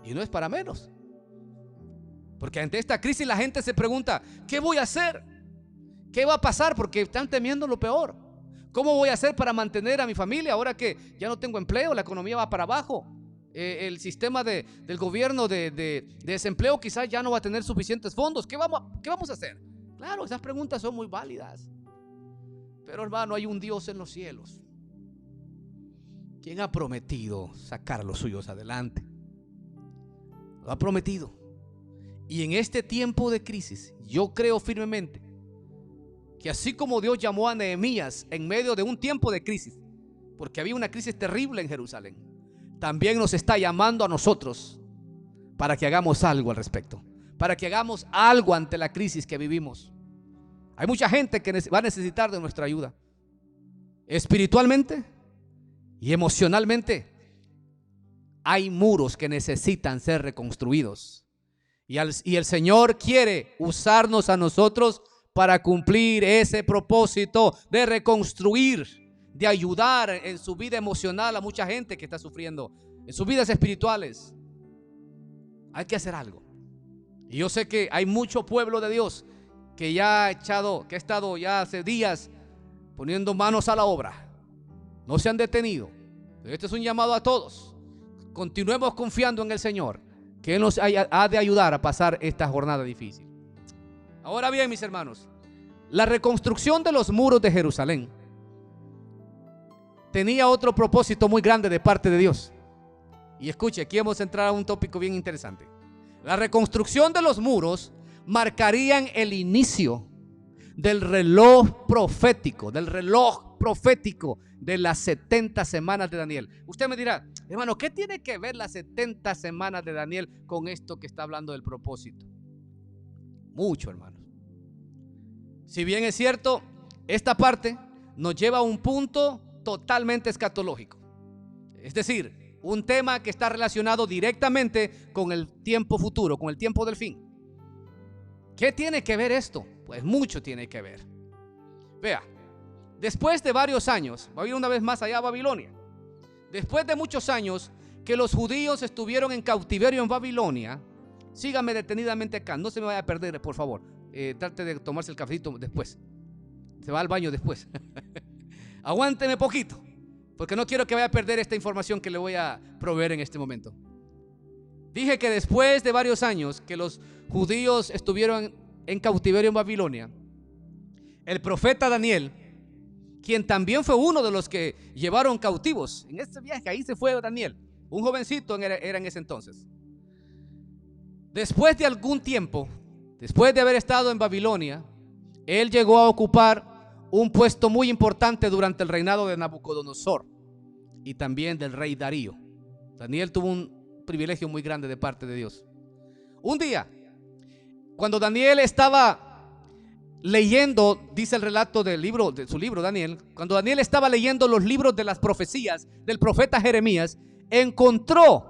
Y no es para menos. Porque ante esta crisis la gente se pregunta: ¿qué voy a hacer? ¿Qué va a pasar? Porque están temiendo lo peor. ¿Cómo voy a hacer para mantener a mi familia ahora que ya no tengo empleo? La economía va para abajo. El sistema del gobierno de desempleo quizás ya no va a tener suficientes fondos. ¿Qué vamos a hacer? Claro, esas preguntas son muy válidas. Pero, hermano, hay un Dios en los cielos quien ha prometido sacar a los suyos adelante. Lo ha prometido. Y en este tiempo de crisis, yo creo firmemente que así como Dios llamó a Nehemías en medio de un tiempo de crisis, porque había una crisis terrible en Jerusalén, también nos está llamando a nosotros para que hagamos algo al respecto, para que hagamos algo ante la crisis que vivimos. Hay mucha gente que va a necesitar de nuestra ayuda, espiritualmente y emocionalmente. Hay muros que necesitan ser reconstruidos, y el Señor quiere usarnos a nosotros para cumplir ese propósito de reconstruir, de ayudar en su vida emocional a mucha gente que está sufriendo, en sus vidas espirituales. Hay que hacer algo. Y yo sé que hay mucho pueblo de Dios que ha estado ya hace días poniendo manos a la obra. No se han detenido. Este es un llamado a todos. Continuemos confiando en el Señor, que Él nos ha de ayudar a pasar esta jornada difícil. Ahora bien, mis hermanos, la reconstrucción de los muros de Jerusalén tenía otro propósito muy grande de parte de Dios. Y escuche, aquí vamos a entrar a un tópico bien interesante. La reconstrucción de los muros marcarían el inicio del reloj profético, de las 70 semanas de Daniel. Usted me dirá: hermano, ¿qué tiene que ver las 70 semanas de Daniel con esto que está hablando del propósito? Mucho, hermanos. Si bien es cierto, esta parte nos lleva a un punto totalmente escatológico. Es decir, un tema que está relacionado directamente con el tiempo futuro, con el tiempo del fin. ¿Qué tiene que ver esto? Pues mucho tiene que ver. Vea, después de varios años, va a ir una vez más allá a Babilonia. Después de muchos años que los judíos estuvieron en cautiverio en Babilonia, sígame detenidamente acá, no se me vaya a perder, por favor. Trate de tomarse el cafecito después. Se va al baño después. Aguánteme poquito, porque no quiero que vaya a perder esta información que le voy a proveer en este momento. Dije que después de varios años que los judíos estuvieron en cautiverio en Babilonia, el profeta Daniel, quien también fue uno de los que llevaron cautivos en este viaje, ahí se fue Daniel, un jovencito era en ese entonces. Después de algún tiempo, después de haber estado en Babilonia, él llegó a ocupar un puesto muy importante durante el reinado de Nabucodonosor y también del rey Darío. Daniel tuvo un privilegio muy grande de parte de Dios. Un día, cuando Daniel estaba leyendo, dice el relato del libro, de su libro Daniel, cuando Daniel estaba leyendo los libros de las profecías del profeta Jeremías, encontró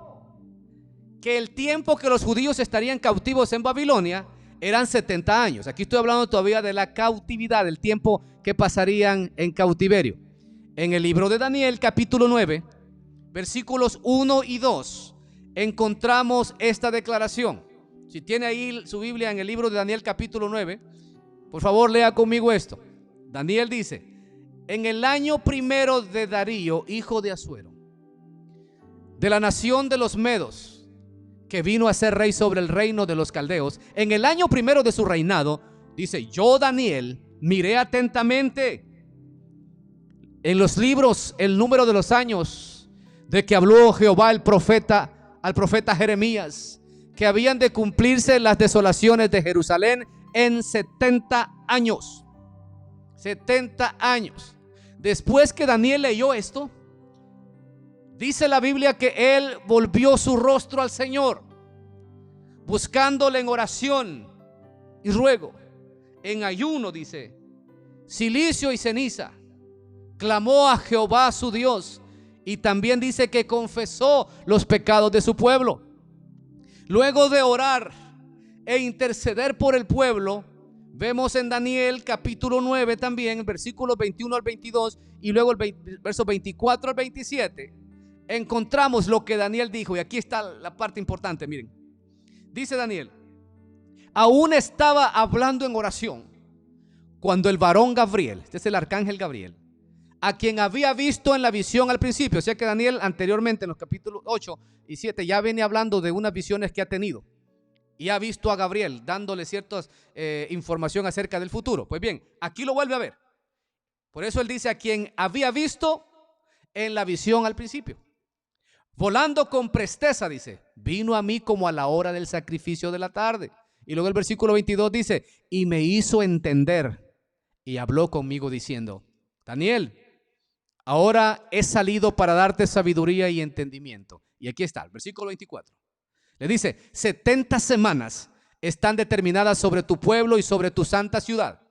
que el tiempo que los judíos estarían cautivos en Babilonia eran 70 años. Aquí estoy hablando todavía de la cautividad, del tiempo que pasarían en cautiverio. En el libro de Daniel, capítulo 9, versículos 1 y 2, encontramos esta declaración. Si tiene ahí su Biblia en el libro de Daniel, capítulo 9, por favor lea conmigo esto. Daniel dice: en el año primero de Darío, hijo de Asuero, de la nación de los Medos, que vino a ser rey sobre el reino de los caldeos, en el año primero de su reinado, dice: yo, Daniel, miré atentamente en los libros el número de los años de que habló Jehová al profeta Jeremías, que habían de cumplirse las desolaciones de Jerusalén en 70 años. 70 años. Después que Daniel leyó esto, dice la Biblia que él volvió su rostro al Señor, buscándole en oración y ruego, en ayuno, dice, cilicio y ceniza. Clamó a Jehová su Dios, y también dice que confesó los pecados de su pueblo. Luego de orar e interceder por el pueblo, vemos en Daniel capítulo 9 también, versículos 21 al 22 y luego el verso 24 al 27, encontramos lo que Daniel dijo. Y aquí está la parte importante, miren. Dice Daniel: aún estaba hablando en oración cuando el varón Gabriel, este es el arcángel Gabriel, a quien había visto en la visión al principio. O sea que Daniel anteriormente en los capítulos 8 y 7 ya venía hablando de unas visiones que ha tenido y ha visto a Gabriel dándole cierta información acerca del futuro. Pues bien, aquí lo vuelve a ver. Por eso él dice: a quien había visto en la visión al principio, volando con presteza, dice, vino a mí como a la hora del sacrificio de la tarde. Y luego el versículo 22 dice: y me hizo entender y habló conmigo diciendo: Daniel, ahora he salido para darte sabiduría y entendimiento. Y aquí está el versículo 24. Le dice: 70 semanas están determinadas sobre tu pueblo y sobre tu santa ciudad,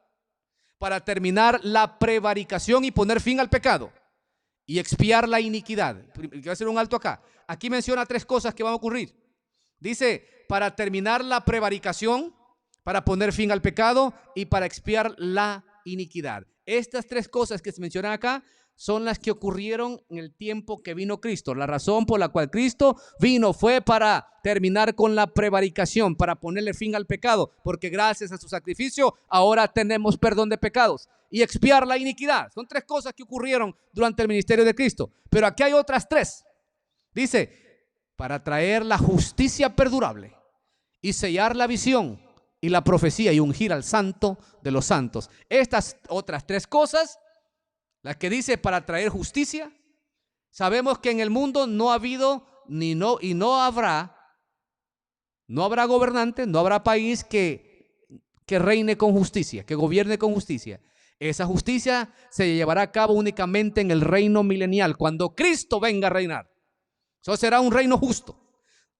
para terminar la prevaricación y poner fin al pecado y expiar la iniquidad. Voy a hacer un alto acá. Aquí menciona 3 cosas que van a ocurrir. Dice: para terminar la prevaricación, para poner fin al pecado y para expiar la iniquidad. Estas 3 cosas que se mencionan acá son las que ocurrieron en el tiempo que vino Cristo. La razón por la cual Cristo vino fue para terminar con la prevaricación, para ponerle fin al pecado, porque gracias a su sacrificio ahora tenemos perdón de pecados y expiar la iniquidad. Son 3 cosas que ocurrieron durante el ministerio de Cristo, pero aquí hay otras 3. Dice: para traer la justicia perdurable y sellar la visión y la profecía y ungir al santo de los santos. Estas otras 3 cosas, las que dice para traer justicia, sabemos que en el mundo no ha habido no habrá gobernante, no habrá país que reine con justicia, que gobierne con justicia. Esa justicia se llevará a cabo únicamente en el reino milenial, cuando Cristo venga a reinar. Eso será un reino justo.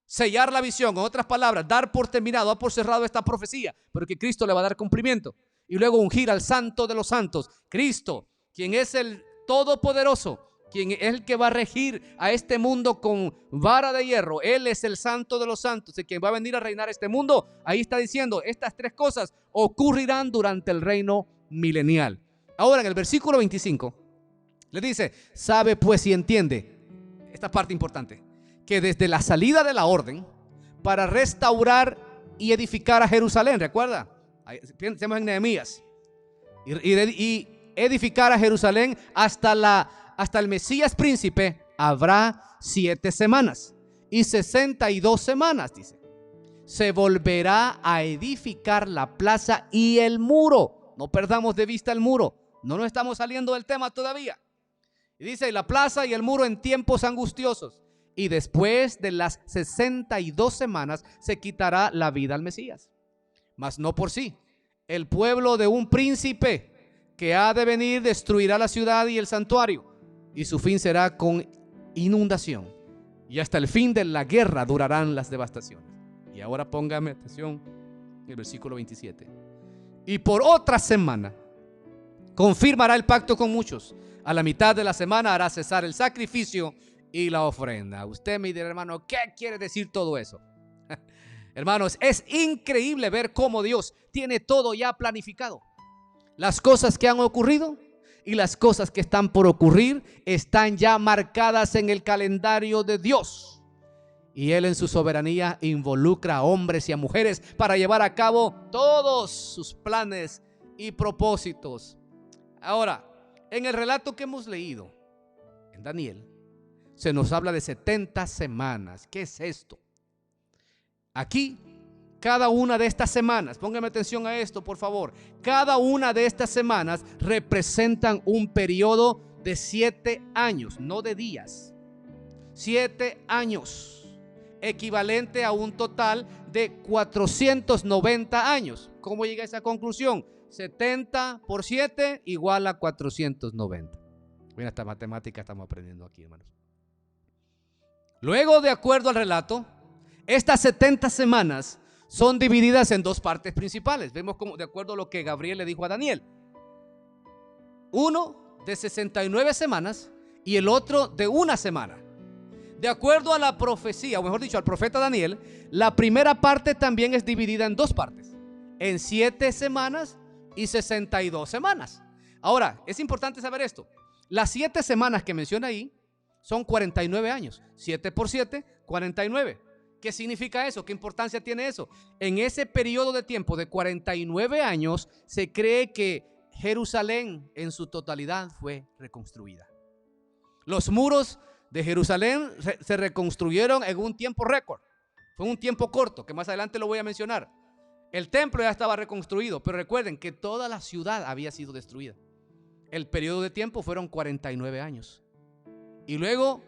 Sellar la visión, en otras palabras, dar por terminado, dar por cerrado esta profecía, pero que Cristo le va a dar cumplimiento. Y luego ungir al santo de los santos, Cristo, quien es el todopoderoso, quien es el que va a regir a este mundo con vara de hierro. Él es el santo de los santos, el quien va a venir a reinar este mundo. Ahí está diciendo: estas 3 cosas ocurrirán durante el reino milenial. Ahora en el versículo 25 le dice: sabe pues y entiende, esta parte importante, que desde la salida de la orden para restaurar y edificar a Jerusalén, recuerda, pensemos en Nehemías, y edificar a Jerusalén hasta el Mesías príncipe, habrá 7 semanas y 62 semanas, dice. Se volverá a edificar la plaza y el muro. No perdamos de vista el muro, no nos estamos saliendo del tema todavía. Y dice: la plaza y el muro en tiempos angustiosos, y después de las 62 semanas se quitará la vida al Mesías, mas no por sí. El pueblo de un príncipe que ha de venir destruirá la ciudad y el santuario, y su fin será con inundación, y hasta el fin de la guerra durarán las devastaciones. Y ahora póngame atención en el versículo 27. y por otra semana confirmará el pacto con muchos. A la mitad de la semana hará cesar el sacrificio y la ofrenda. Usted me dirá, hermano, ¿qué quiere decir todo eso? Hermanos, es increíble ver cómo Dios tiene todo ya planificado. Las cosas que han ocurrido y las cosas que están por ocurrir están ya marcadas en el calendario de Dios. Y Él en su soberanía involucra a hombres y a mujeres para llevar a cabo todos sus planes y propósitos. Ahora, en el relato que hemos leído en Daniel, se nos habla de 70 semanas. ¿Qué es esto? Aquí, cada una de estas semanas, póngame atención a esto, por favor. Cada una de estas semanas representan un periodo de 7 años, no de días. 7 años, equivalente a un total de 490 años. ¿Cómo llega a esa conclusión? 70 por 7 igual a 490. Mira, esta matemática estamos aprendiendo aquí, hermanos. Luego, de acuerdo al relato, estas 70 semanas son divididas en dos partes principales. Vemos como, de acuerdo a lo que Gabriel le dijo a Daniel, uno de 69 semanas y el otro de una semana. De acuerdo a la profecía, o mejor dicho, al profeta Daniel, la primera parte también es dividida en dos partes, en 7 semanas y 62 semanas. Ahora, es importante saber esto. Las 7 semanas que menciona ahí son 49 años. 7 por 7, 49. ¿Qué significa eso? ¿Qué importancia tiene eso? En ese periodo de tiempo de 49 años se cree que Jerusalén en su totalidad fue reconstruida. Los muros de Jerusalén se reconstruyeron en un tiempo récord. Fue un tiempo corto, que más adelante lo voy a mencionar. El templo ya estaba reconstruido, pero recuerden que toda la ciudad había sido destruida. El periodo de tiempo fueron 49 años. Y luego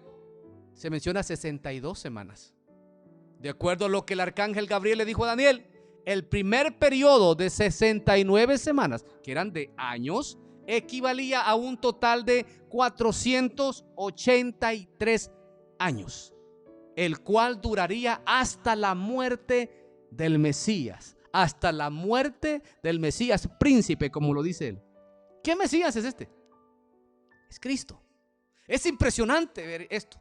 se menciona 62 semanas. De acuerdo a lo que el arcángel Gabriel le dijo a Daniel, el primer periodo de 69 semanas, que eran de años, equivalía a un total de 483 años, el cual duraría hasta la muerte del Mesías. Hasta la muerte del Mesías príncipe, como lo dice él. ¿Qué Mesías es este? Es Cristo. Es impresionante ver esto.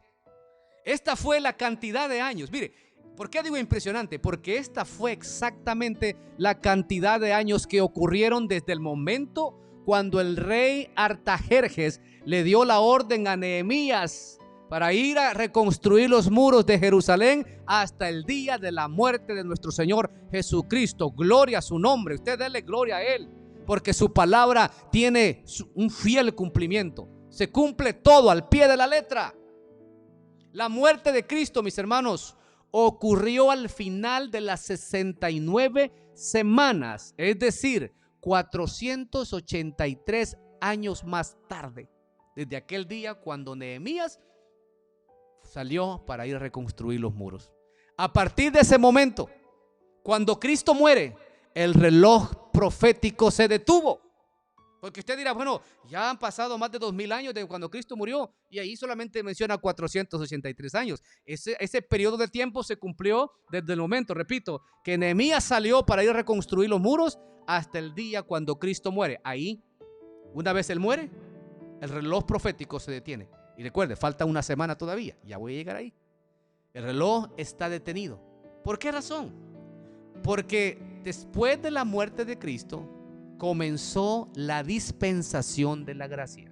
Esta fue la cantidad de años. Mire, ¿por qué digo impresionante? Porque esta fue exactamente la cantidad de años que ocurrieron desde el momento cuando el rey Artajerjes le dio la orden a Nehemías para ir a reconstruir los muros de Jerusalén hasta el día de la muerte de nuestro Señor Jesucristo. Gloria a su nombre. Usted dele gloria a Él, porque su palabra tiene un fiel cumplimiento. Se cumple todo al pie de la letra. La muerte de Cristo, mis hermanos, ocurrió al final de las 69 semanas, es decir, 483 años más tarde, desde aquel día cuando Nehemías salió para ir a reconstruir los muros. A partir de ese momento, cuando Cristo muere, el reloj profético se detuvo. Porque usted dirá, bueno, ya han pasado más de 2000 años de cuando Cristo murió y ahí solamente menciona 483 años. Ese periodo de tiempo se cumplió desde el momento, repito, que Nehemías salió para ir a reconstruir los muros hasta el día cuando Cristo muere. Ahí, una vez Él muere, el reloj profético se detiene. Y recuerde, falta una semana todavía, ya voy a llegar ahí. El reloj está detenido. ¿Por qué razón? Porque después de la muerte de Cristo comenzó la dispensación de la gracia.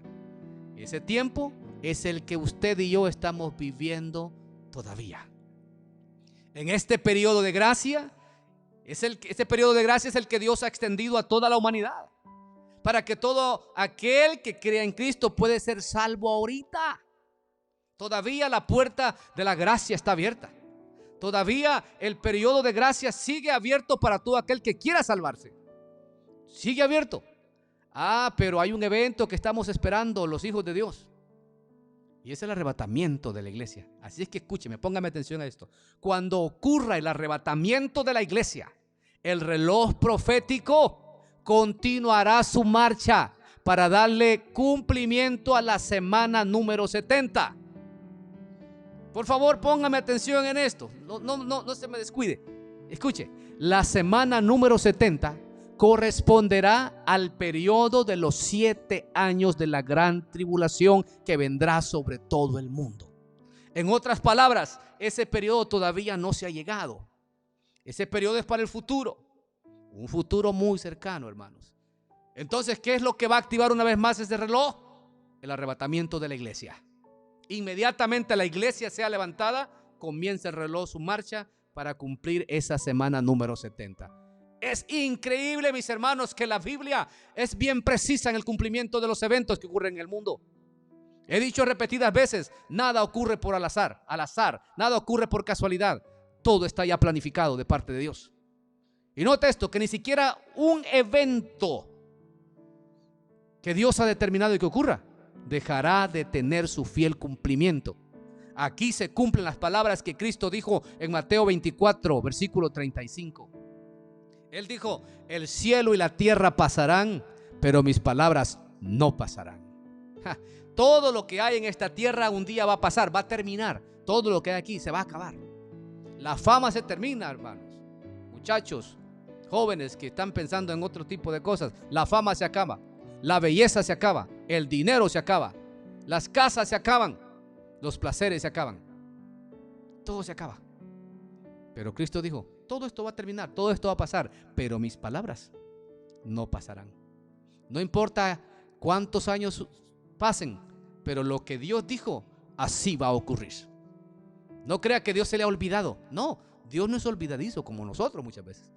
Ese tiempo es el que usted y yo estamos viviendo todavía. En este periodo de gracia, este periodo de gracia es el que Dios ha extendido a toda la humanidad, para que todo aquel que crea en Cristo puede ser salvo ahorita. Todavía la puerta de la gracia está abierta. Todavía el periodo de gracia sigue abierto para todo aquel que quiera salvarse. Sigue abierto. Pero hay un evento que estamos esperando los hijos de Dios, y es el arrebatamiento de la iglesia. Así es que escúcheme, póngame atención a esto. Cuando ocurra el arrebatamiento de la iglesia, el reloj profético continuará su marcha para darle cumplimiento a la semana número 70. Por favor, póngame atención en esto. No se me descuide. Escuche, la semana número 70 corresponderá al periodo de los 7 años de la gran tribulación que vendrá sobre todo el mundo. En otras palabras, ese periodo todavía no se ha llegado. Ese periodo es para el futuro, un futuro muy cercano, hermanos. Entonces, ¿qué es lo que va a activar una vez más ese reloj? El arrebatamiento de la iglesia. Inmediatamente la iglesia sea levantada, comienza el reloj su marcha para cumplir esa semana número 70. Es increíble, mis hermanos, que la Biblia es bien precisa en el cumplimiento de los eventos que ocurren en el mundo. He dicho repetidas veces, nada ocurre por al azar, nada ocurre por casualidad. Todo está ya planificado de parte de Dios. Y nota esto, que ni siquiera un evento que Dios ha determinado que ocurra dejará de tener su fiel cumplimiento. Aquí se cumplen las palabras que Cristo dijo en Mateo 24, versículo 35. Él dijo: el cielo y la tierra pasarán, pero mis palabras no pasarán. Todo lo que hay en esta tierra un día va a pasar, va a terminar. Todo lo que hay aquí se va a acabar. La fama se termina, hermanos. Muchachos, jóvenes que están pensando en otro tipo de cosas, la fama se acaba, la belleza se acaba, el dinero se acaba, las casas se acaban, los placeres se acaban, todo se acaba. Pero Cristo dijo: todo esto va a terminar, todo esto va a pasar, pero mis palabras no pasarán. No importa cuántos años pasen, pero lo que Dios dijo, así va a ocurrir. No crea que Dios se le ha olvidado. No, Dios no es olvidadizo como nosotros muchas veces.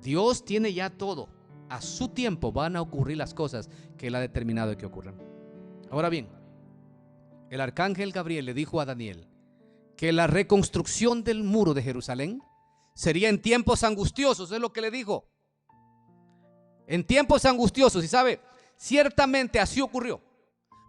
Dios tiene ya todo. A su tiempo van a ocurrir las cosas que Él ha determinado que ocurran. Ahora bien, el arcángel Gabriel le dijo a Daniel que la reconstrucción del muro de Jerusalén sería en tiempos angustiosos. Es lo que le dijo. En tiempos angustiosos. Y sabe, ciertamente así ocurrió.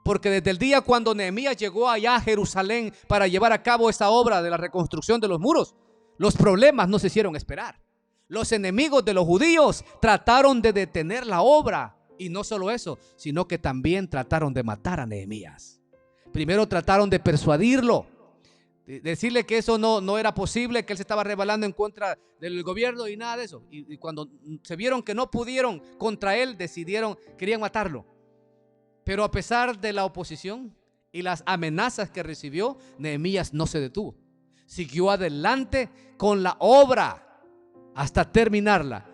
Porque desde el día cuando Nehemías llegó allá a Jerusalén para llevar a cabo esa obra de la reconstrucción de los muros, los problemas no se hicieron esperar. Los enemigos de los judíos trataron de detener la obra. Y no solo eso, sino que también trataron de matar a Nehemías. Primero trataron de persuadirlo, decirle que eso no era posible, que él se estaba rebelando en contra del gobierno y nada de eso. Y cuando se vieron que no pudieron contra él, querían matarlo. Pero a pesar de la oposición y las amenazas que recibió, Nehemías no se detuvo. Siguió adelante con la obra hasta terminarla.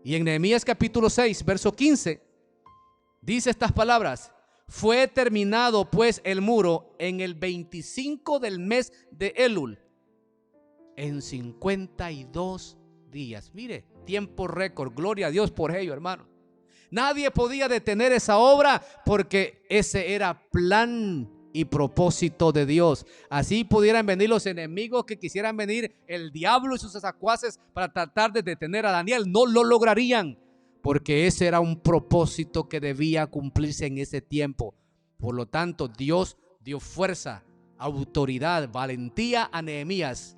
Y en Nehemías capítulo 6, verso 15, dice estas palabras: fue terminado pues el muro en el 25 del mes de Elul, en 52 días. Mire, tiempo récord, gloria a Dios por ello, hermano. Nadie podía detener esa obra porque ese era plan y propósito de Dios. Así pudieran venir los enemigos que quisieran venir, el diablo y sus secuaces, para tratar de detener a Daniel. No lo lograrían, porque ese era un propósito que debía cumplirse en ese tiempo. Por lo tanto, Dios dio fuerza, autoridad, valentía a Nehemías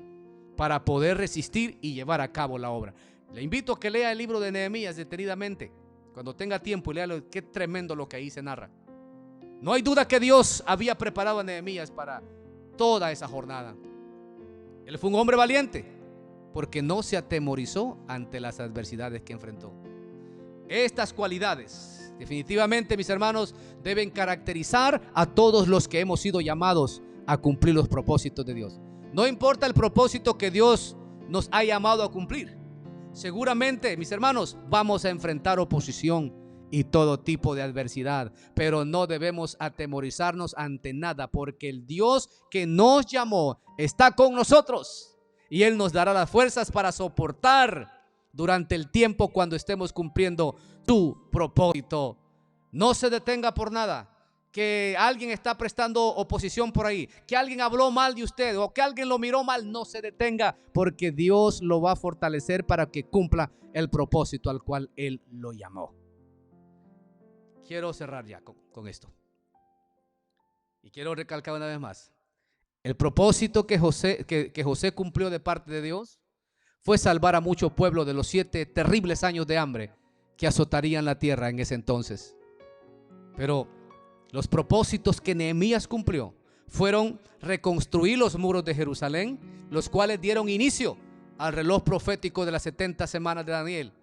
para poder resistir y llevar a cabo la obra. Le invito a que lea el libro de Nehemías detenidamente, cuando tenga tiempo, y léalo. Qué tremendo lo que ahí se narra. No hay duda que Dios había preparado a Nehemías para toda esa jornada. Él fue un hombre valiente porque no se atemorizó ante las adversidades que enfrentó. Estas cualidades, definitivamente, mis hermanos, deben caracterizar a todos los que hemos sido llamados a cumplir los propósitos de Dios. No importa el propósito que Dios nos ha llamado a cumplir. Seguramente, mis hermanos, vamos a enfrentar oposición y todo tipo de adversidad, pero no debemos atemorizarnos ante nada, porque el Dios que nos llamó está con nosotros y Él nos dará las fuerzas para soportar durante el tiempo cuando estemos cumpliendo tu propósito. No se detenga por nada. Que alguien está prestando oposición por ahí, que alguien habló mal de usted o que alguien lo miró mal, no se detenga, porque Dios lo va a fortalecer para que cumpla el propósito al cual Él lo llamó. Quiero cerrar ya con esto. Y quiero recalcar una vez más. El propósito que José cumplió de parte de Dios fue salvar a mucho pueblo de los 7 terribles años de hambre que azotarían la tierra en ese entonces. Pero los propósitos que Nehemías cumplió fueron reconstruir los muros de Jerusalén, los cuales dieron inicio al reloj profético de las 70 semanas de Daniel.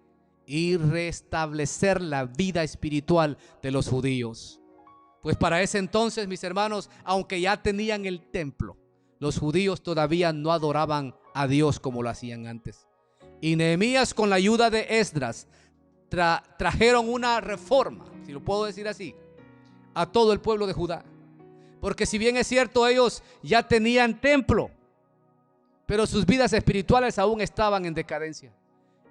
y restablecer la vida espiritual de los judíos. Pues para ese entonces, mis hermanos, aunque ya tenían el templo, los judíos todavía no adoraban a Dios como lo hacían antes. Y Nehemías, con la ayuda de Esdras, trajeron una reforma, si lo puedo decir así, a todo el pueblo de Judá. Porque si bien es cierto, ellos ya tenían templo, pero sus vidas espirituales aún estaban en decadencia.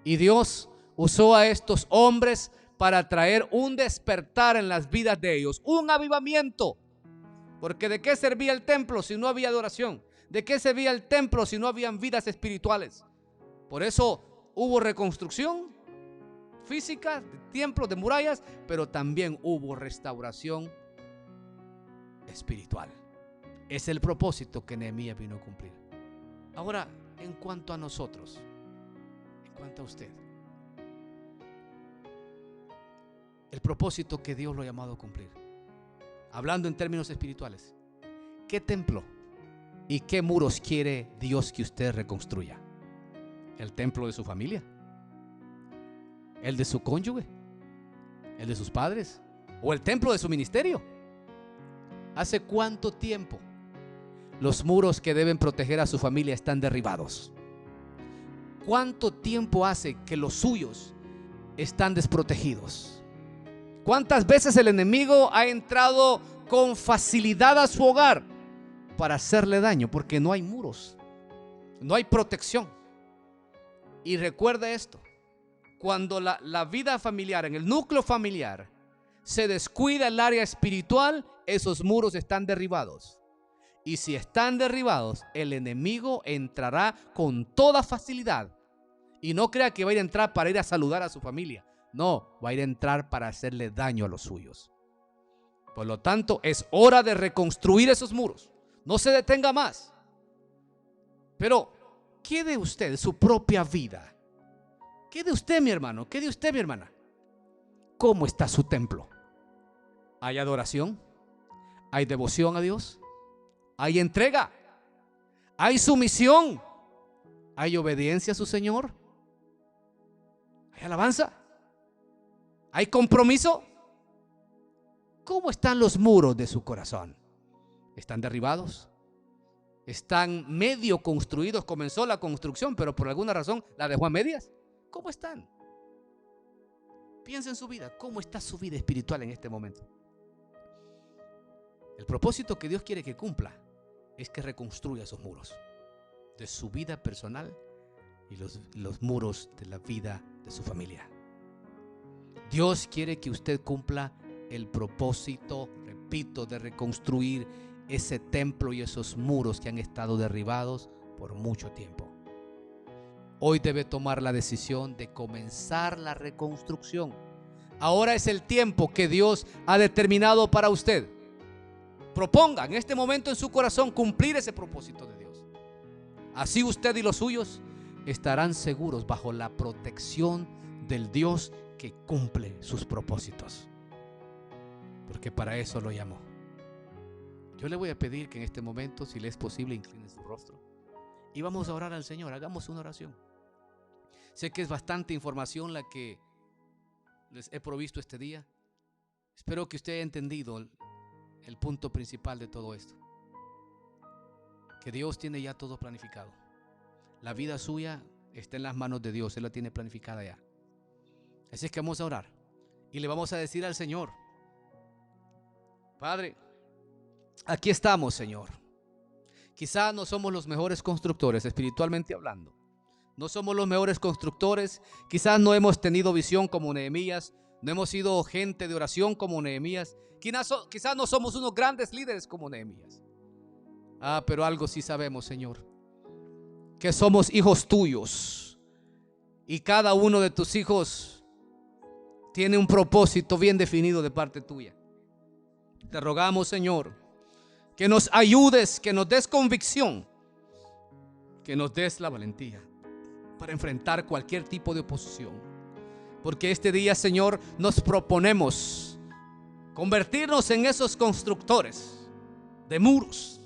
Y Dios usó a estos hombres para traer un despertar en las vidas de ellos, un avivamiento. Porque ¿de qué servía el templo si no había adoración? ¿De qué servía el templo si no habían vidas espirituales? Por eso hubo reconstrucción física de templos, de murallas, pero también hubo restauración espiritual. Es el propósito que Nehemías vino a cumplir. Ahora, en cuanto a nosotros, en cuanto a usted, el propósito que Dios lo ha llamado a cumplir, hablando en términos espirituales, ¿qué templo y qué muros quiere Dios que usted reconstruya? ¿El templo de su familia? ¿El de su cónyuge? ¿El de sus padres? ¿O el templo de su ministerio? ¿Hace cuánto tiempo los muros que deben proteger a su familia están derribados? ¿Cuánto tiempo hace que los suyos están desprotegidos? ¿Cuántas veces el enemigo ha entrado con facilidad a su hogar para hacerle daño? Porque no hay muros, no hay protección. Y recuerda esto: cuando la vida familiar, en el núcleo familiar, se descuida el área espiritual, esos muros están derribados. Y si están derribados, el enemigo entrará con toda facilidad. Y no crea que va a ir a entrar para ir a saludar a su familia. No, va a ir a entrar para hacerle daño a los suyos. Por lo tanto, es hora de reconstruir esos muros. No se detenga más. Pero, ¿qué de usted, su propia vida? ¿Qué de usted, mi hermano? ¿Qué de usted, mi hermana? ¿Cómo está su templo? ¿Hay adoración? ¿Hay devoción a Dios? ¿Hay entrega? ¿Hay sumisión? ¿Hay obediencia a su Señor? ¿Hay alabanza? ¿Hay compromiso? ¿Cómo están los muros de su corazón? ¿Están derribados? ¿Están medio construidos? Comenzó la construcción, pero por alguna razón la dejó a medias. ¿Cómo están? Piensa en su vida. ¿Cómo está su vida espiritual en este momento? El propósito que Dios quiere que cumpla es que reconstruya esos muros de su vida personal y los muros de la vida de su familia. Dios quiere que usted cumpla el propósito, repito, de reconstruir ese templo y esos muros que han estado derribados por mucho tiempo. Hoy debe tomar la decisión de comenzar la reconstrucción. Ahora es el tiempo que Dios ha determinado para usted. Proponga en este momento en su corazón cumplir ese propósito de Dios. Así usted y los suyos estarán seguros bajo la protección del Dios que cumple sus propósitos. Porque para eso lo llamó. Yo le voy a pedir que en este momento, si le es posible, incline su rostro y vamos a orar al Señor. Hagamos una oración. Sé que es bastante información la que les he provisto este día. Espero que usted haya entendido el punto principal de todo esto. Que Dios tiene ya todo planificado. La vida suya está en las manos de Dios. Él la tiene planificada ya. Así es que vamos a orar y le vamos a decir al Señor: Padre, aquí estamos, Señor. Quizás no somos los mejores constructores, espiritualmente hablando. No somos los mejores constructores. Quizás no hemos tenido visión como Nehemías. No hemos sido gente de oración como Nehemías. Quizás no somos unos grandes líderes como Nehemías. Pero algo sí sabemos, Señor: que somos hijos tuyos. Y cada uno de tus hijos tiene un propósito bien definido de parte tuya. Te rogamos, Señor, que nos ayudes, que nos des convicción, que nos des la valentía para enfrentar cualquier tipo de oposición. Porque este día, Señor, nos proponemos convertirnos en esos constructores de muros.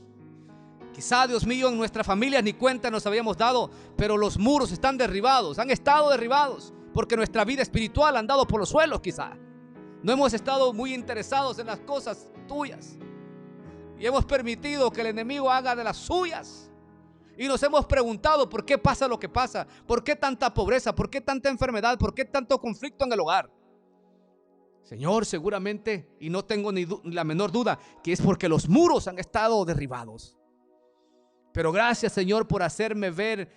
Quizá, Dios mío, en nuestras familias ni cuenta nos habíamos dado, pero los muros están derribados, han estado derribados porque nuestra vida espiritual ha andado por los suelos quizá. No hemos estado muy interesados en las cosas tuyas y hemos permitido que el enemigo haga de las suyas. Y nos hemos preguntado por qué pasa lo que pasa, por qué tanta pobreza, por qué tanta enfermedad, por qué tanto conflicto en el hogar. Señor, seguramente, y no tengo ni la menor duda, que es porque los muros han estado derribados. Pero gracias, Señor, por hacerme ver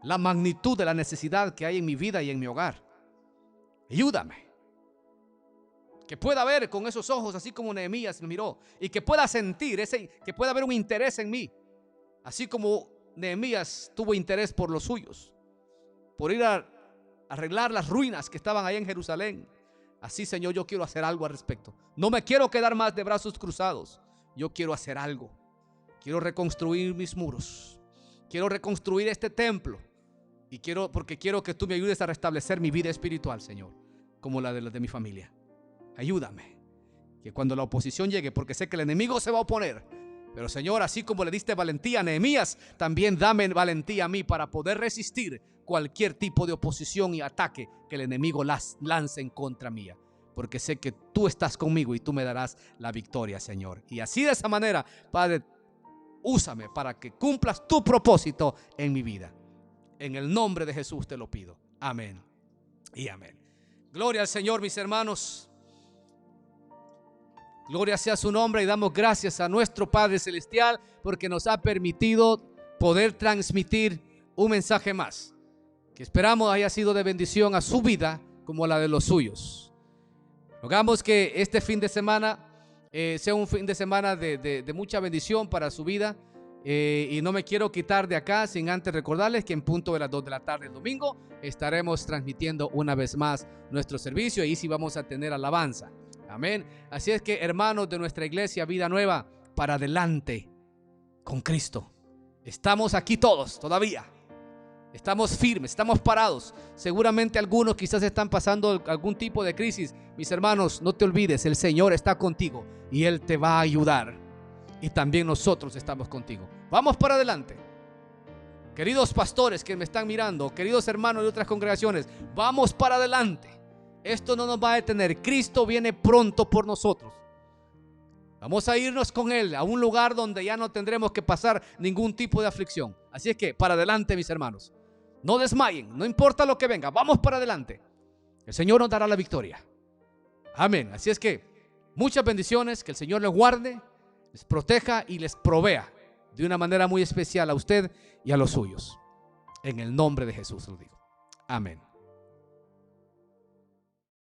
la magnitud de la necesidad que hay en mi vida y en mi hogar. Ayúdame. Que pueda ver con esos ojos así como Nehemías me miró, y que pueda sentir, que pueda haber un interés en mí. Así como Nehemías tuvo interés por los suyos, por ir a arreglar las ruinas que estaban ahí en Jerusalén. Así, Señor, yo quiero hacer algo al respecto. No me quiero quedar más de brazos cruzados. Yo quiero hacer algo. Quiero reconstruir mis muros. Quiero reconstruir este templo. Y porque quiero que tú me ayudes a restablecer mi vida espiritual, Señor, como la de mi familia. Ayúdame. Que cuando la oposición llegue, porque sé que el enemigo se va a oponer, pero Señor, así como le diste valentía a Nehemías, también dame valentía a mí para poder resistir cualquier tipo de oposición y ataque que el enemigo lance en contra mía. Porque sé que tú estás conmigo y tú me darás la victoria, Señor. Y así de esa manera, Padre, úsame para que cumplas tu propósito en mi vida. En el nombre de Jesús te lo pido. Amén y amén. Gloria al Señor, mis hermanos. Gloria sea su nombre y damos gracias a nuestro Padre Celestial porque nos ha permitido poder transmitir un mensaje más, que esperamos haya sido de bendición a su vida como a la de los suyos. Rogamos que este fin de semana sea un fin de semana de mucha bendición para su vida. Y no me quiero quitar de acá sin antes recordarles que en punto de las 2 de la tarde el domingo estaremos transmitiendo una vez más nuestro servicio y sí vamos a tener alabanza. Amén. Así es que, hermanos de nuestra iglesia Vida Nueva, para adelante con Cristo. Estamos aquí todos todavía. Estamos firmes, estamos parados. Seguramente algunos quizás están pasando algún tipo de crisis. Mis hermanos, no te olvides, el Señor está contigo y Él te va a ayudar. Y también nosotros estamos contigo. Vamos para adelante. Queridos pastores que me están mirando, queridos hermanos de otras congregaciones, vamos para adelante. Esto no nos va a detener. Cristo viene pronto por nosotros. Vamos a irnos con Él a un lugar donde ya no tendremos que pasar ningún tipo de aflicción. Así es que para adelante, mis hermanos. No desmayen, no importa lo que venga. Vamos para adelante. El Señor nos dará la victoria. Amén. Así es que muchas bendiciones. Que el Señor les guarde, les proteja y les provea de una manera muy especial a usted y a los suyos. En el nombre de Jesús lo digo. Amén.